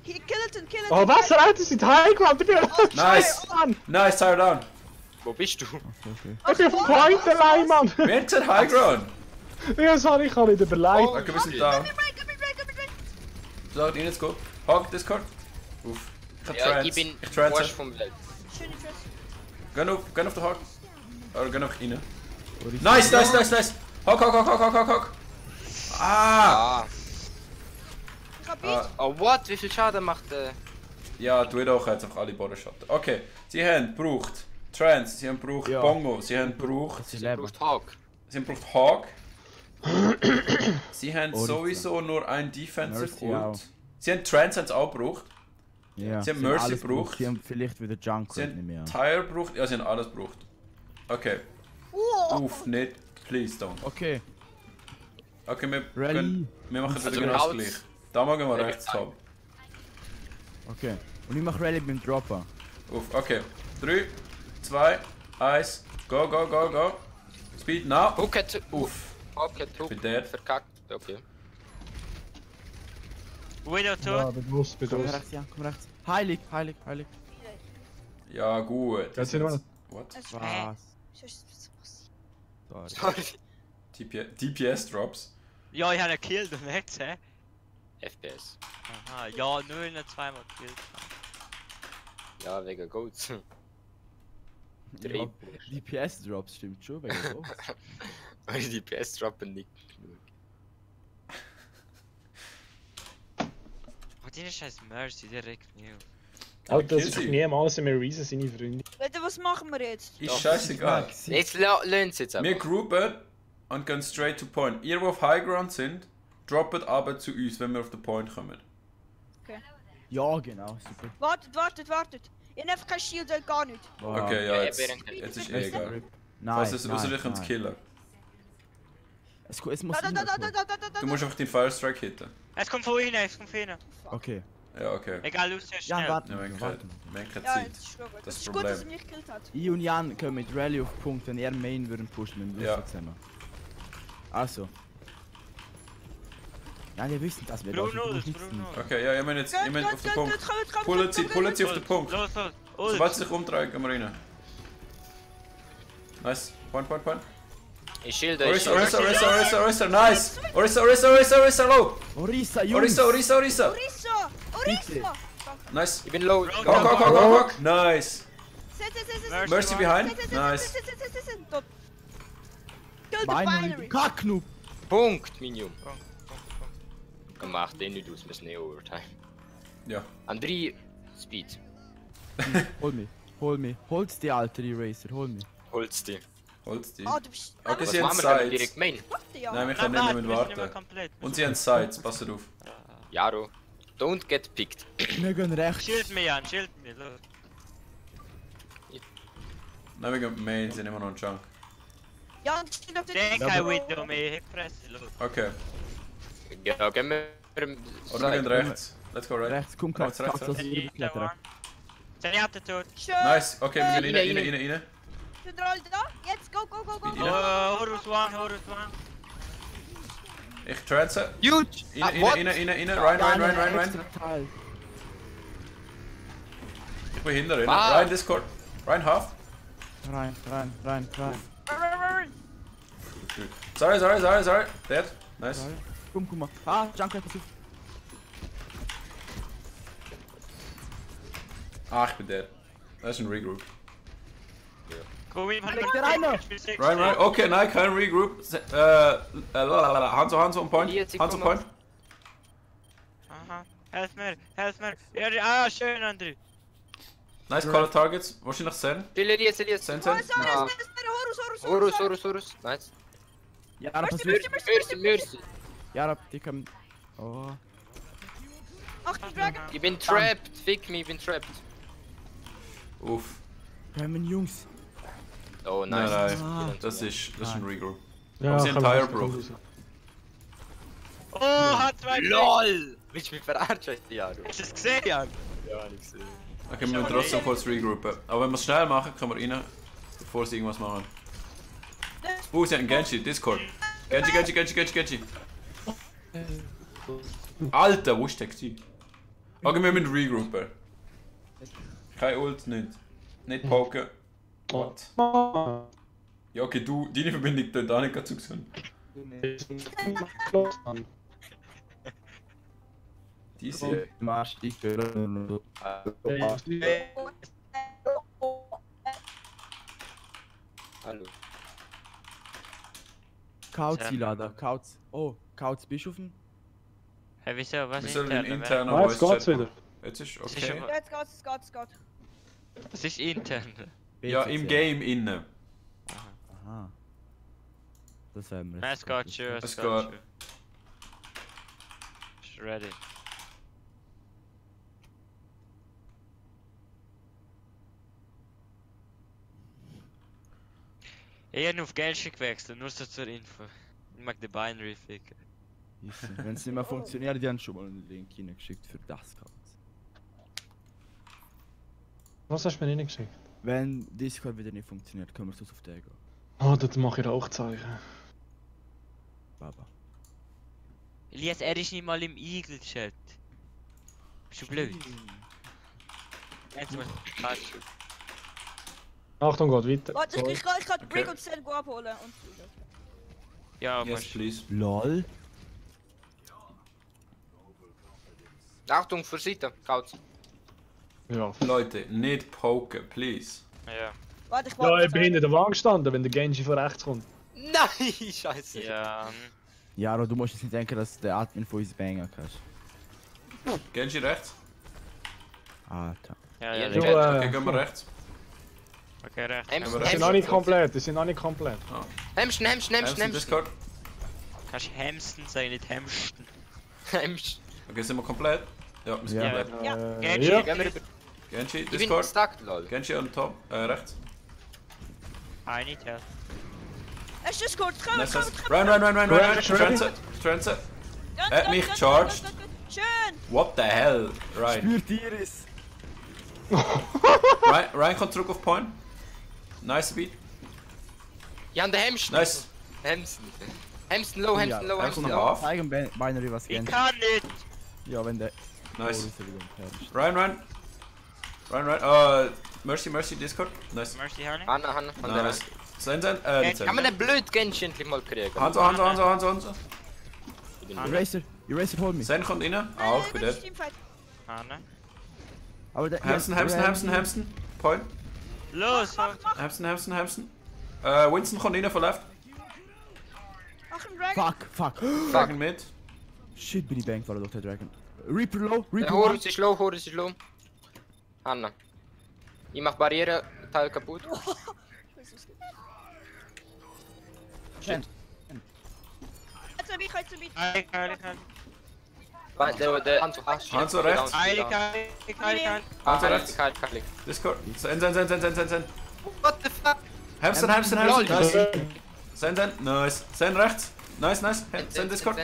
Kill it, kill it. Oh, was? Alter, sind Highground. Ich bin Nice! Mann. Nice, tire down. Wo bist du? Ich bin auf Point allein, Mann. Wer hat High Ground? Ja, sorry, ich kann nicht überlegt. Okay, wir sind da. Break. So, rein jetzt go. Hog, Discord. Uff. Ich hab Ja, Trance. ich bin Ich trance. Arsch vom Welt. Schöne Schuss. Gehen auf den Hog. Oder gehen einfach rein. Nice, nice, nice, nice. Hog. Ah! Ah. Ich hab Beat. Oh, what? Wie viel Schaden macht der? Ja, du doch jetzt einfach alle Bodenschatten. Okay, sie haben gebraucht Trance, sie haben gebraucht Ja. Bongo, sie haben gebraucht. Sie Du leben. brauchst Hawk. Sie haben gebraucht Hog. Sie haben Oriflame. sowieso nur ein Defensive Mercy auch. Ult. Sie haben Trance hat's auch gebraucht. Ja. Sie haben Mercy alles gebraucht. Sie haben vielleicht wieder Sie Junkrat nicht haben mehr. Tire gebraucht. Ja, sie haben alles gebraucht. Okay. Uff, nicht. Please don't. Okay. Okay, wir Rally. machen wieder Also genau das Kauz. gleich. Da machen wir Ja, rechts ja. top. Okay. Und ich mach Rally beim Dropper. Uff, okay. 3, 2, 1, go, go, go, go. Speed now. Hook hat... Uff. Hawk hat Hook Bin dead. verkackt. Okay. Widow Ja, tot. bewusst. Komm rechts, ja, komm rechts. Heilig. Ja, gut. Jetzt sind wir... What? Was? Sorry. Sorry. DPS Drops. Ja, ich habe ihn gekillt und jetzt, hä? FPS. Aha, ja, 0 nicht zweimal gekillt. Ja, wegen Goats. Ja, die PS-Drops stimmt schon, wegen so. Weil die PS droppen nicht. Oh, die scheiß Mercy, der regt mich auf. Alter, das Kill ist sie. niemals mehr Reason seine Freunde. Leute, was machen wir jetzt? Ist scheißegal. Jetzt lernen sie jetzt Wir aber. groupen und gehen straight to point. Ihr, die auf High Ground sind, droppet aber zu uns, wenn wir auf den Point kommen. Ja, genau, super. Wartet. Ihr habt einfach kein Shield, gar nicht. Wow. Okay, ja, Ja, jetzt eben. ist eh egal. Nein, Falls es nein, rausrechnet, uns nein. killen. Es muss Da. reinkommen. Du musst einfach den Fire Strike hitten. Es kommt von innen, es kommt von innen. Okay. Ja, okay. Egal, los, sehr Jan, schnell. warte. Ja, wir haben warte. keine Ja, Zeit. jetzt ist schon gut. Das Es ist ist das gut, dass er Problem. mich gekillt hat. Ich und Jan können mit Rally auf Punkt, wenn er Main würden pushen, dann Ja. wir zusammen. Also. Nein, wir wissen das, wir Bruno, dürfen das nichts Bruno. tun. Okay, ja, ich meine jetzt auf den Punkt. Pullen sie auf den Punkt. Los, los. Sobald sie sich umdrehen, gehen wir rein. Nice. Point. Ich schilde, Orisa, nice! Orisa, low! Orisa, Jungs! Orisa! Bitte. Nice. Ich bin low. Go! Nice! Mercy behind. Nice. Kill the Binary, binary. Kacknub! Punkt, Minium. Gemacht, den nicht aus, wir sind nicht Overtime. Ja. An 3 Speed. Hol mich. Hol's die alte Eraser, hol mich. Holz die. Holz die. Ah, du bist... Okay, Was sie haben machen wir denn Sides. direkt Main? Warte, ja. Nein, wir können nicht mehr wir sind nicht mehr warten. komplett. Und sie haben Sides, passt auf. Jaro. Don't get picked. Wir gehen rechts. Schild mich an, schild mich, los. Nein, wir gehen Main, sind immer noch ein Junk. Ja, und steht auf den... Der kein Window mehr, ich presse, los. Okay. Ja, gehen wir... Oder wir gehen rechts. Let's go right. Rechts, komm, Rechts, Katz, rechts, Katz, rechts. das ist klettern. Zenyatta tot. Schön. Nice, okay, wir gehen Sind rein. wir alle da? Jetzt, go. Speed Horus one. Ich trance. Huge! Rein. Rein. Extra Teil. Ich bin hinter ihnen. Ah. Rein Discord. Rein half. Rein. Sorry. Dead. Nice. Komm mal. Ah, Junker, pass auf. Ah, ich bin dead. Das ist ein Regroup. Komm in, Rein. Okay, nein, kein Regroup. Hanzo on point. Hanzo point. Aha, helf mir. Ja, schön, André. Nice call targets. Wahrscheinlich Sen. Chillier. Sen. Ah. Horus. Nice. Jara, pass auf. Mercy. Jara, die können... Oh. Achtung, Dragon. Ich bin trapped. Fick me, ich bin trapped. Uff. Kommen, Jungs. Oh, nice. Nein. Das ist ein Regroup. Ja, sie kann entire raus, broke. kann raus. Oh, hat zwei. LOL! Willst du mich verarschen, Jaro? Hast du es gesehen, Jan? Ja, nicht gesehen. Okay, wir müssen trotzdem kurz regroupen. Aber wenn wir es schnell machen, können wir rein, bevor sie irgendwas machen. Sie haben Genji, Discord. Genji. Alter, wo ist der? Okay, wir müssen regroupen. Kein Ult, nicht. Nicht poken. What? Ja, okay, deine Verbindung tut auch nicht gerade zugesehen. Die sind. Marsch, ich höre. Hallo. Kauz, Ilada, Kauz. Oh, Kauz, Bischöfen? Hey, wieso? Was Wir ist sollen den intern? internen Ah, jetzt geht's wieder. Jetzt ist Das ist okay. aber- Jetzt geht's. Was ist intern? Ja, im Game innen. Aha. Das haben wir. Nein, es geht schon, Es es geht. geht schon. Ist ready. Ich habe auf Genshin gewechselt, nur so zur Info. Ich mag den Binary ficken. Wenn es nicht mehr funktioniert, die haben schon mal einen Link hineingeschickt für das Kauz. Was hast du mir reingeschickt? Wenn Discord wieder nicht funktioniert, können wir es auf den gehen. Ah, das mache ich Rauchzeichen. Baba. Elias, er ist nicht mal im Eagle-Chat. Bist du blöd? Jetzt mal klatschen. Achtung, geht weiter. Warte, ich kann Okay. Brick und Sen abholen. Und... Ja, Yes, musst please. LOL? Achtung, für Seite, Kauz. Ja. Leute, nicht poken, please. Ja. Warte, ich Ja, warte. ich bin hinter der Wand gestanden, wenn der Genji von rechts kommt. Nein, scheiße. Ja. Jaro, du musst jetzt nicht denken, dass der Admin von uns banger kannst. Genji rechts? Alter. Ja, Ja, ja. Du, Ja. Okay, gehen wir rechts. Okay, recht. Hemsten, die sind noch nicht komplett, die sind noch nicht komplett. Hemsten, Hemsten, Discord. Kannst du Hamsten sagen, nicht Hamsten. Hemsten. Okay, sind wir komplett? Ja, wir sind Ja. komplett. Ja. Genji, Ja. Gehen wir rüber. Genji, Ich bin Discord. stuck, lol. Genji on top, rechts. I need help. Es ist gut, komm, Nice, komm, nice. komm. Run, run, run, run, run, run. Ready? Strength. Gut, mich gut, charged. gut, gut, gut. Schön. What the hell? Ryan. Spürt Iris! Ryan kommt zurück auf Point. Nice beat. Ja, an der Hemsten. Nice. Hemsten. Hemsten low, Hemsten low, Hemsten Hemsten noch low. auf. Zeigen Binary was Ich Genji. kann nicht! Ja, wenn der. Nice. Oh, das ist ja wieder ein Ryan, run. Mercy, Discord. Nice. Mercy, Honey. Hanna, von der Nice. Sen, nicht Kann Sen. man den blöd Genji endlich mal kriegen? Hanzo. Eraser, hol mich. Sen kommt rein. Auch, ich bin dead. Teamfight. Hanne. Aber der. Hamsten. Point. Los! Hamsten. Winston kommt rein von left. Ach, ein Dragon. Fuck. Dragon mit. Shit, bin ich bangt worden durch den Dragon. Reaper low, Der Reaper Horus ist low. Hanna. Ich mach Barriere, Teil kaputt. Jetzt zu bieten. Der Hanzo. Hanzo rechts. Hanzo rechts. Kalt. Discord. Sen. What the fuck? Hamsten. Lol. Nice. Sen. Nice. Sen rechts. Nice. Sen Discord.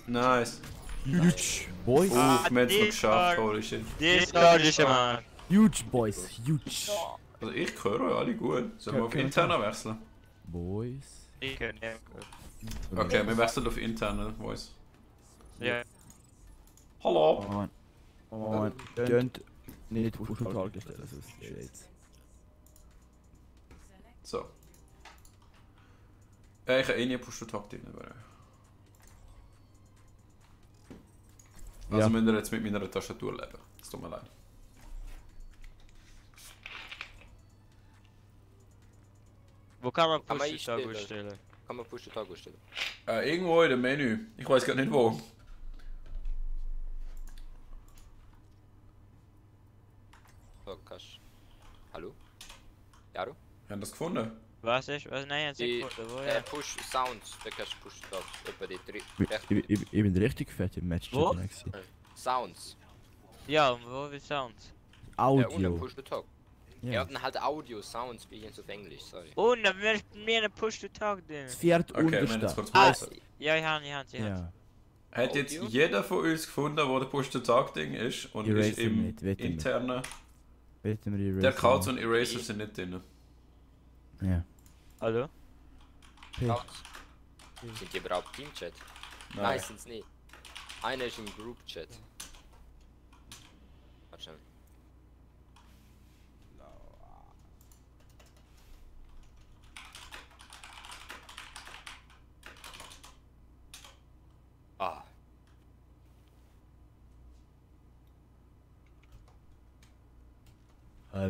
Nice. Huge boys. Wir haben es noch geschafft, holy shit. Discord ist man. Huge boys. Huge. Also ich höre euch alle gut. Sollen wir auf Okay. interner wechseln? Boys. Ich kann nicht. Okay, wir wechseln auf interner Voice. Ja. Hallo. Oh, könnt nicht auf Total gestellt, also es ist jetzt. So. Ich habe eh nie Push-to-Talk drin. Also Ja. müsst ihr jetzt mit meiner Tastatur leben. Es tut mir leid. Wo kann man Kann man Push-to-Talk einstellen. ausstellen? Kann man Push-to-Talk ausstellen? Irgendwo in dem Menü. Ich weiß gar nicht wo. So, kannst. Hallo? Jaro? Wir haben das gefunden. Was ist? Was? Nein, jetzt Die nicht gefunden. Wo? Ja. Push Sounds, da kannst du Push-to-Talk. Etwa die Ich bin richtig fett im Match. Wo? Sounds. Ja, und wo ist Sounds? Ja, und dann Audio. Push-to-Talk. Ja, Ja. und dann halt Audio, Sounds, wie jetzt auf Englisch, sorry. Und dann wir mir einen Push-to-Talk drin. Das vierte Okay, wir haben jetzt unterste. kurz Ah, Pause. ja, ich habe. Ja. Hat jetzt Audio? jeder von uns gefunden, wo der Push-to-Talk-Ding ist und Eraser ist im nicht, wetten wir. internen. Bitte mir die Der Kauz und Eraser sind nicht drin. Ja. Hallo? Sounds. Sind die überhaupt Team-Chat? Nein, sind's nicht. Einer ist im Group-Chat. Warte schnell. Ah.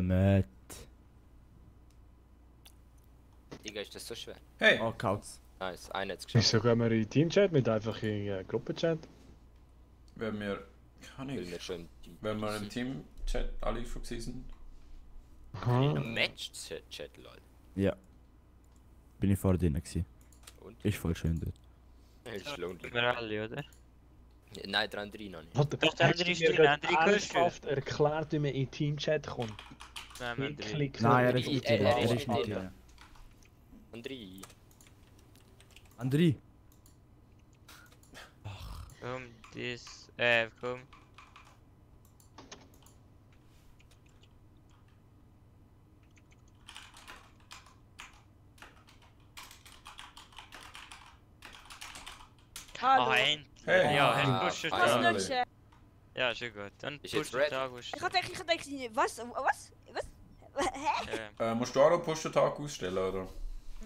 Matt. Digga, ist das so schwer? Hey! Oh, Kauz. Nice, einer hat's Wieso geschafft. gehen wir in Teamchat mit einfach in Gruppenchat? Wenn wir. Kann Weil ich. wir schon im Team. Wenn wir im Team-Chat alle schon sind. Im Match-Chat, lol. Ja. Bin ich vorher drin gewesen. Und? Ist voll schön dort. Ist lonely. Wir alle, oder? Nein, dran drin noch nicht. Warte, Doch, der hast andere du ist mir drin, gerade der andere kannst du. ernsthaft erklärt, wie man in Teamchat kommt? Nein, wir haben drei. Klick Nein, er so. ist nicht Er- drin. er Er ist ist nicht nicht drin. André. André. Komm, komm. Hallo. Oh, endlich. Hey. Ja, Ah, hast du ah, Was ja. nützt Ja, schon gut. Dann Ist jetzt Push-to-Talk Ich hatte gedacht, was? Hä? Musst du auch noch Push-to-Talk ausstellen, oder?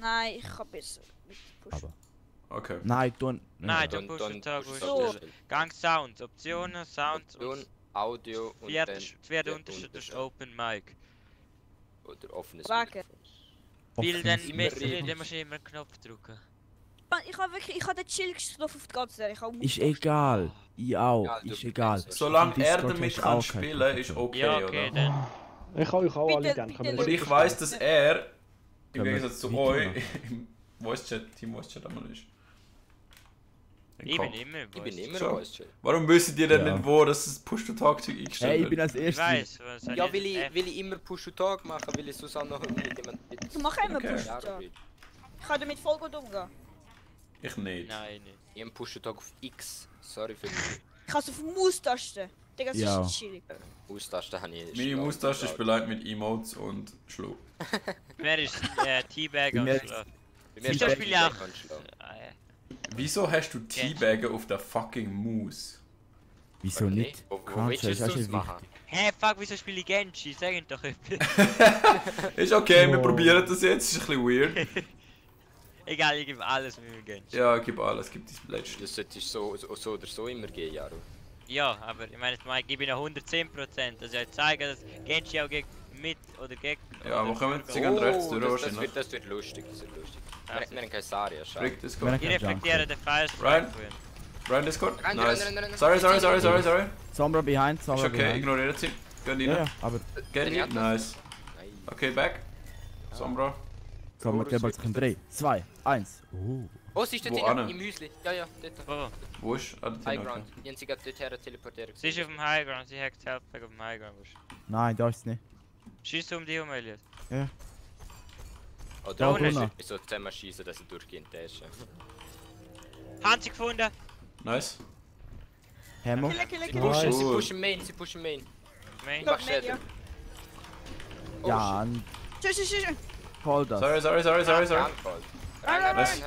Nein, ich hab es mit Push. Aber. Okay. Nein, du. Nein, Dann- du dann Push-to-Talk Push-to-Talk ausstellen. ausstellen. Gang Sounds, Optionen, Sounds Option. und Audio und dann... Vierte Unterschied ist Open Mic. Oder offenes Wagen. Weil dann Offensiv. musst du immer einen Knopf drücken. Ich habe den chilligsten Knopf auf die ganze Zeit. Ich habe Ist egal. Ich auch. Ja, du Ist egal. bist Solange Auf dem er Discord damit hast du kann auch keinen spielen, Knopf. ist okay, Ja, okay, oder? dann. Ich kann euch auch alle Bitte, gerne. bitte, Und ich weiss, dass er im Können wir Gegensatz zu weitermachen? euch im Voice-Chat, Team Voice-Chat einmal ist. Ich bin immer Ich bin immer So. Voice Chat. Warum wisst ihr denn Ja. nicht, wo das Push-to-Talk-Zeug eingestellt Hey, ich bin wird? als Ich erstes. weiß, was Ja, weil ich immer Push-to-Talk mache, weil ich sonst auch noch mit jemandem... Ich mache immer Okay. Push-to-Talk. Ich kann damit voll gut umgehen. Ich nicht. Nein, nicht. Ich habe Push-to-Talk auf X. Sorry für die Ich kann es auf Maustaste. Digga, das Ja. ist chillig. Maustaste. Habe ich Meine schon Maustaste ist gebraucht. beleidigt mit Emotes und Schlu. Wer ist Teabag Bei am mir Schlaf? Bei mir ist Wieso der spiele ich auch? Feedback anschlagen. Wieso hast du Teabaggen auf der fucking Maus? Wieso Okay. nicht? Wo Crunch willst ist du auch es schon machen? wichtig. Hä, fuck, wieso spiele ich Genji? Sag ihm doch etwas. Ist okay, wir Oh. probieren das jetzt, ist ein bisschen weird. Egal, ich gebe alles mit dem Genji. Ja, gib alles, gib das letzte. Das sollte so oder so immer gehen, Jaro. Ja, aber ich meine, ich gebe ihnen 110%. Also ich zeige, dass Genji auch mit oder gegen... Ja, oder wo kommen für- Sie gehen rechts durch, das wahrscheinlich. wird lustig, das wird lustig. Also. Wir haben keine Saria, schau. Rick Discord. Wer- Ich reflektiere den Firestrike. Ryan? von. Ryan Discord? Rein, Nice. rein, rein, rein. Sorry. Sombra behind, Ist Sombra okay, behind. ignoriert sie. Gehen Ja, rein. ja, aber Gehen rein. Nice. Nein. Okay, back. Sombra. Sombra gleich bald in 3, 2, 1. Oh, sie ist dort Wo hinten, ane? im Häusli. Ja, ja, dort. Wo? Wo ist? Ah, dort High hinten, Ground. Die haben sie gerade dorthin teleportiert. Sie ist auf dem High Ground, sie hackt Helpback auf dem High Ground. Nein, da ist es nicht. Schießt um die Elias. Oder Da auch nicht drunter. so zusammen schießen, dass sie durchgehend täschen. Haben sie gefunden? Nice. Hammer. Killer. Nice. Sie pushen Main, sie pushen Main. Ich Main? mach Main, Shadow. ja. Oh, Ja, und Tschüss. call das. Sorry. shit. Rein, Rein, Nice.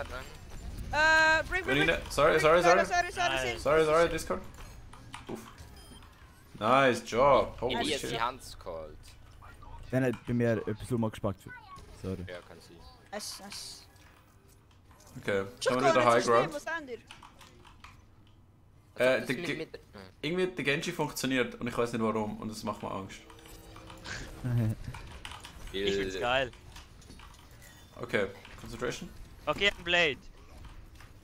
Bring. Gehen rein. Sorry. Sorry. Discord. Uff. Nice job. Holy Elias, die shit. Hands called. Dann hat bei mir etwas mal gespackt. Sorry. Ja, kann sein. Es. Okay, Schon kommen wir wieder High Ground. Was haben wir? Das der mit- Irgendwie der Genji funktioniert und ich weiß nicht warum und das macht mir Angst. Ich find's geil. Okay, Concentration. Okay, ein Blade.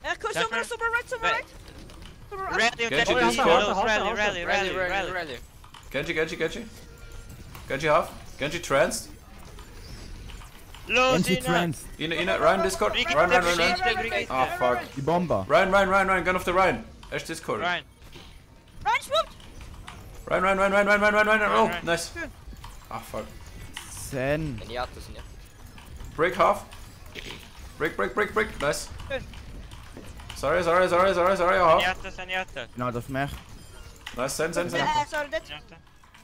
Super right. Rally und Genji, dann Genji, los, Rally, rally. rally. Genji. Genji half. Genji trans. Los, MC Ina! Trans, Ryan Discord. Brigitte, Ryan. Brigitte. Ah fuck. die Bomber. Ryan, gun of the Ryan. Erst Discord. Ryan. Run, schwuppt! Ryan. Oh, Ryan. nice. Ah fuck. Zen. Zenyatta. Break half. Break. Nice. Good. Sorry, half. Saniata. Genau, das macht. Nice, send. Sorry, that's Saniata.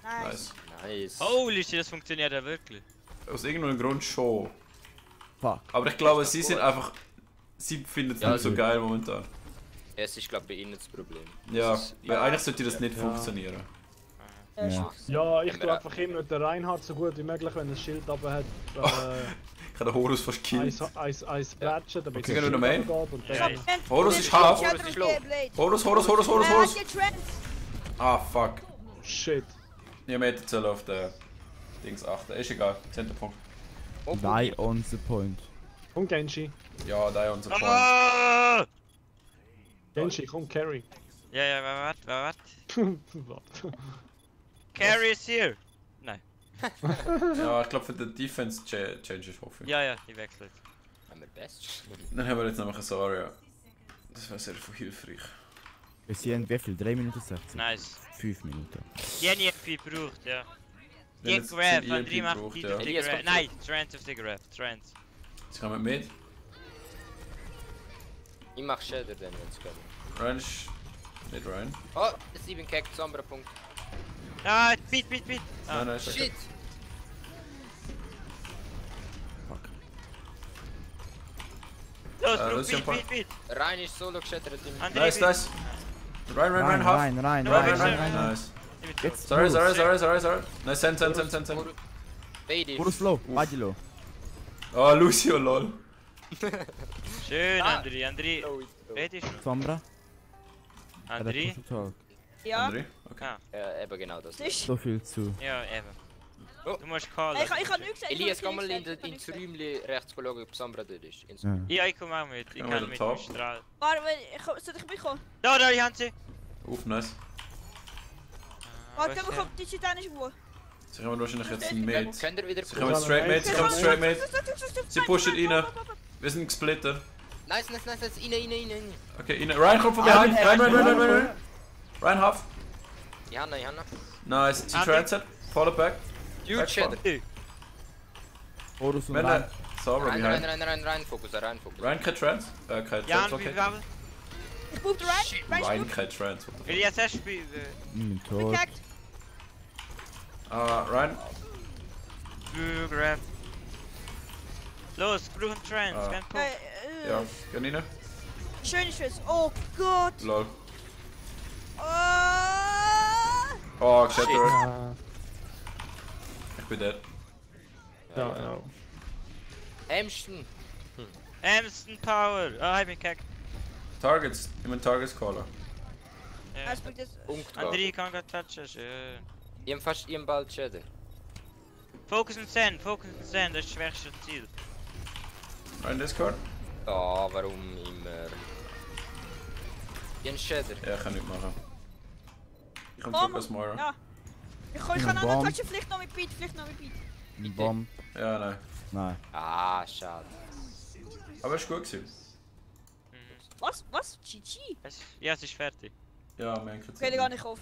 nice. Nice. Nice. Holy shit, das funktioniert ja wirklich. Aus irgendeinem Grund schon. Fuck. Aber ich glaube, sie sind einfach. Sie finden es Ja, nicht so also- geil momentan. Es ist, glaube ich, bei ihnen das Problem. Ja, Das ist- weil eigentlich sollte das nicht Ja. funktionieren. Ja. Ja, ich Haben tue wir einfach immer den Reinhard so gut wie möglich, wenn er das Schild runter hat, Ich habe den Horus fast gekillt. eins plätschen, damit Okay, das gehen wir noch Schild main? runtergeht und Ja, dann... Horus ist half. Horus ist low. Horus. Ah, fuck. Shit. Ich hätte jetzt auf den Dings achten. Ist egal. Centerpunkt. Oh, Die on the point. Komm Genji. Ja, da unser Point. Ah! Genji, komm Carry. Ja, warte. Warte. Carry is here. Ja, ich glaube für den Defense Changes hoffe ich. Ja, die wechselt. Haben wir best. Dann haben wir jetzt nämlich eine Saria. Das wäre sehr hilfreich. Wir sind wie viel? 3 Minuten 16? Nice. 5 Minuten. Die haben EMP gebraucht, ja. Wenn Die jetzt Grab, die André EMP macht braucht, die ja. auf die Elias Grab. kommt Nein, Trent auf die Grab. Trent. Sie kommen mit. Ich mach Shader dann, wenn es geht. Ryan ist. Nicht Ryan. Oh, das ist eben gehackt, Sombra Punkt. Ah, beat. Ah. Nein, ist okay. Shit! Los, Lucian Bro, Point. beat. Rein ist solo geschattert im... André, Nice. Ryan, Rein, half. rein. Nice. Jetzt. Sorry. Nice, send. Beide. Horus low, beide low. Oh, Lucio, lol. Schön, Ah. André. Oh, Ready schon? Sombra. André? Ja. André? Okay. Ja, eben genau das. Das ist... So viel zu. ja, eben. Oh. Du musst callen. Ich hab nichts gesagt. Elias, ich hab komm mal nichts in gesagt, ins ich hab nichts Räumchen rechts schauen, ob Sambra dort ist. Ja. Ja, ich komme auch mit. Ich Ja, kann mit mit dem dem Top. Strahl. gesagt. Warte, soll ich mitkommen? Da, ich habe sie. Uff, nice. Warte, komm, komm, die sind da nicht wo. Sie kommen wahrscheinlich jetzt ein Mate. Könnt ihr wieder Sie kommen straight Mate, sie kommen straight Mate. Sie pushen rein. Wir sind gesplittet. Nice. Rein. Okay, rein. Ryan kommt vorbei. Rein. Ryan half. Johanna. Nice. Sie transit. Follow back. Huge Back Shader. Horus und Wenn Rein. er... Sauber behind. Rein, Fokus. Ryan kein Trans? Kein Jan, Trans, wie okay. war Ich buch rein. Ryan kein Trans. what the fuck. Elias, hast du Spiel? Tot. Gekackt. Ryan. Grab. Los, brauchen Trans. Ah. Kein Punkt. Ja, geh rein. Schöne Schuss. Oh Gott. Lol. Oh. Oh, Shatter. Ja, Ich bin dead. ja. Hamsten. Amston Power. Ah, ich bin gekackt. Targets. Ich bin Targets Caller. Ja. Es bringt jetzt... Punkt. André kann gerade touchen. Ja. Ich hab fast ihren Ball Shader. Fokus und Sand, das ist das schwächste Ziel. Ryan Discord? Ah, warum immer? Ihren Shader. Ja, ich kann nicht machen. Ich komm Komm. zurück aus Moira. Ja. Ich kann Bomb. noch touchen, vielleicht noch mit Beat, Ein Bomb. Ja, nein. Nein. Ah, schade. Aber es war gut gewesen. Was? GG? Ja, es ist fertig. Ja, wir haben keine Okay, gar nicht auf.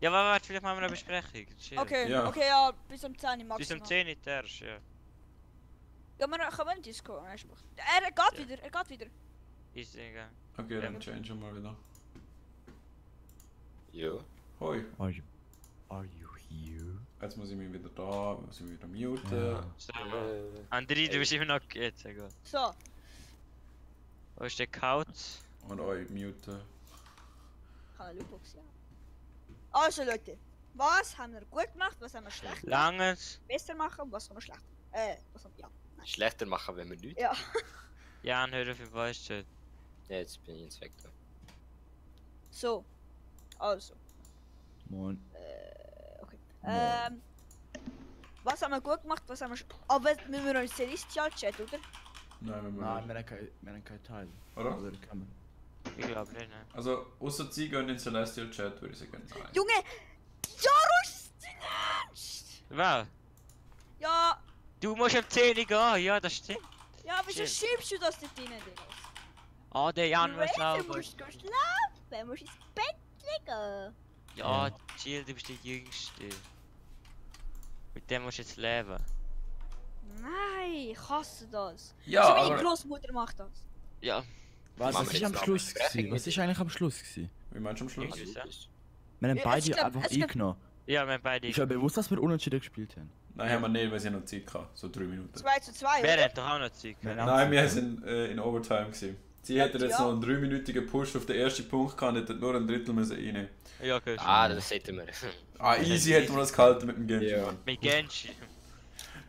Ja, warte, vielleicht machen wir eine Besprechung. Chill. Okay, Ja. okay, ja, bis um 10 Uhr Bis um maximal. 10 Uhr erst, ja. Ja, maar gaan we in Discord? Er gaat wieder. Ist egal. Okay, dann change wir mal wieder. Ja. Hoi. Are you here? Jetzt muss ich mich wieder da, muss ich wieder muten. Ja. So. André, du bist immer noch jetzt, egal. So, Wo ist der Couch? Und euch muten. gaan we Lootbox, ja. Also Leute, was haben wir gut gemacht, was haben wir schlecht gemacht? Langes. Besser machen, was haben wir schlecht? Was haben wir, ja. Schlechter machen, wenn wir nichts. Ja. Jan, hör auf den Voice Chat. Ja, jetzt bin ich ins Vektor. So, also, Moin. okay. Was haben wir gut gemacht, was haben wir aber müssen wir noch in Celestial Chat, oder? Nein, wenn wir Nein, nicht. wir haben keinen Teil. Oder? Oder kann man. Ich glaube nicht, ne? Also, außer sie gehen in Celestial Chat, würde ich sagen, nein. Junge! Jaro ist ernst! Wow. Ja, Du musst um 10 Uhr gehen, ja, das stimmt. ja, wieso Shit. schiebst du das nicht rein, Digga? Ah, der Jan muss Du laufen. musst schlafen, musst ins Bett liegen. Ja, chill, du bist der Jüngste. Mit dem musst du jetzt leben. Nein, ich hasse das. Ja, so meine aber... Großmutter macht das. Ja, Was Machen ist wir jetzt am noch Schluss eine Besprechung gewesen? Was ist eigentlich am Schluss gewesen? Wie meinst du am Schluss? Irgendwie. Wir haben Ja, beide es glaub- einfach es glaub- eingenommen. ja, wir haben beide. Ist ja bewusst, dass wir unentschieden gespielt haben. Nein, haben wir nicht, weil sie noch Zeit hatten. So 3 Minuten. 2:2, Wer oder? hat doch auch noch Zeit Wir gehabt? haben Nein, auch- wir sind in Overtime gewesen. Sie hätten jetzt Ja. noch einen 3-minütigen Push auf den ersten Punkt gehabt, hätten nur ein Drittel müssen rein. Ja, okay. Ah, das hätten wir. Ah, easy hätten wir das gehalten mit dem Genji, Ja. Mann. Mit Genshi.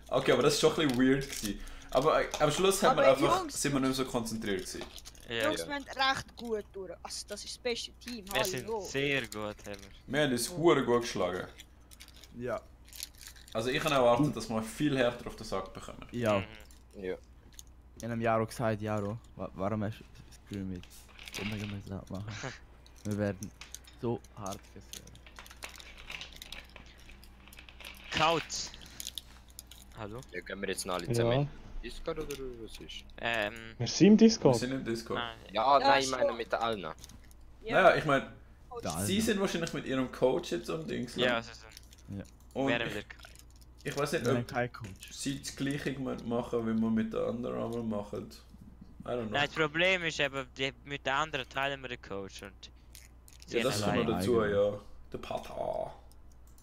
Okay, aber das war schon ein bisschen weird gewesen. Aber am Schluss haben wir Aber einfach, Jungs- sind wir nicht mehr so konzentriert gewesen. Ja, Jungs, wir haben recht gut durch. Also, das ist das beste Team. wir sind Hallo. sehr gut, haben wir. Wir haben uns hure gut geschlagen. Ja. Also ich habe erwartet, dass wir viel härter auf den Sack bekommen. Ja. Mhm. Ja. Ich habe Jaro gesagt, Jaro, warum hast du das Pyramid unbedingt müssen machen? Wir werden so hart gesehen. Couch. Hallo? Ja, gehen wir jetzt noch alle zusammen Ja. in Discord oder was ist? Wir sind im Wir Discord. sind im Discord. Nein. Ja, Ja, nein, ich schon. meine mit der Alna. Naja, ich meine, Da, sie sind wahrscheinlich mit ihrem Coach jetzt am Dings. ne? Ja, also, Und wären wir. ich weiß nicht, wir haben ob keinen Coach. sie das gleiche machen, wie wir mit den anderen einmal machen. I don't know. Nein, das Problem ist eben, mit den anderen teilen wir den Coach und. Ja, das allein. kommt noch dazu, Allein. ja. Der Pata,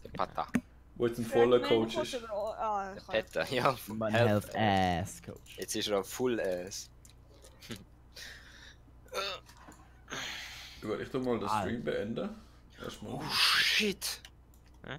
Der Pata. wo jetzt ein voller Coach ist. Ah, ich kann- Peta, ja. Mein Health Health Ass Coach. Jetzt ist er auf Full Ass. Gut, ich tu mal den Ah. Stream beenden. Erstmal. Oh shit.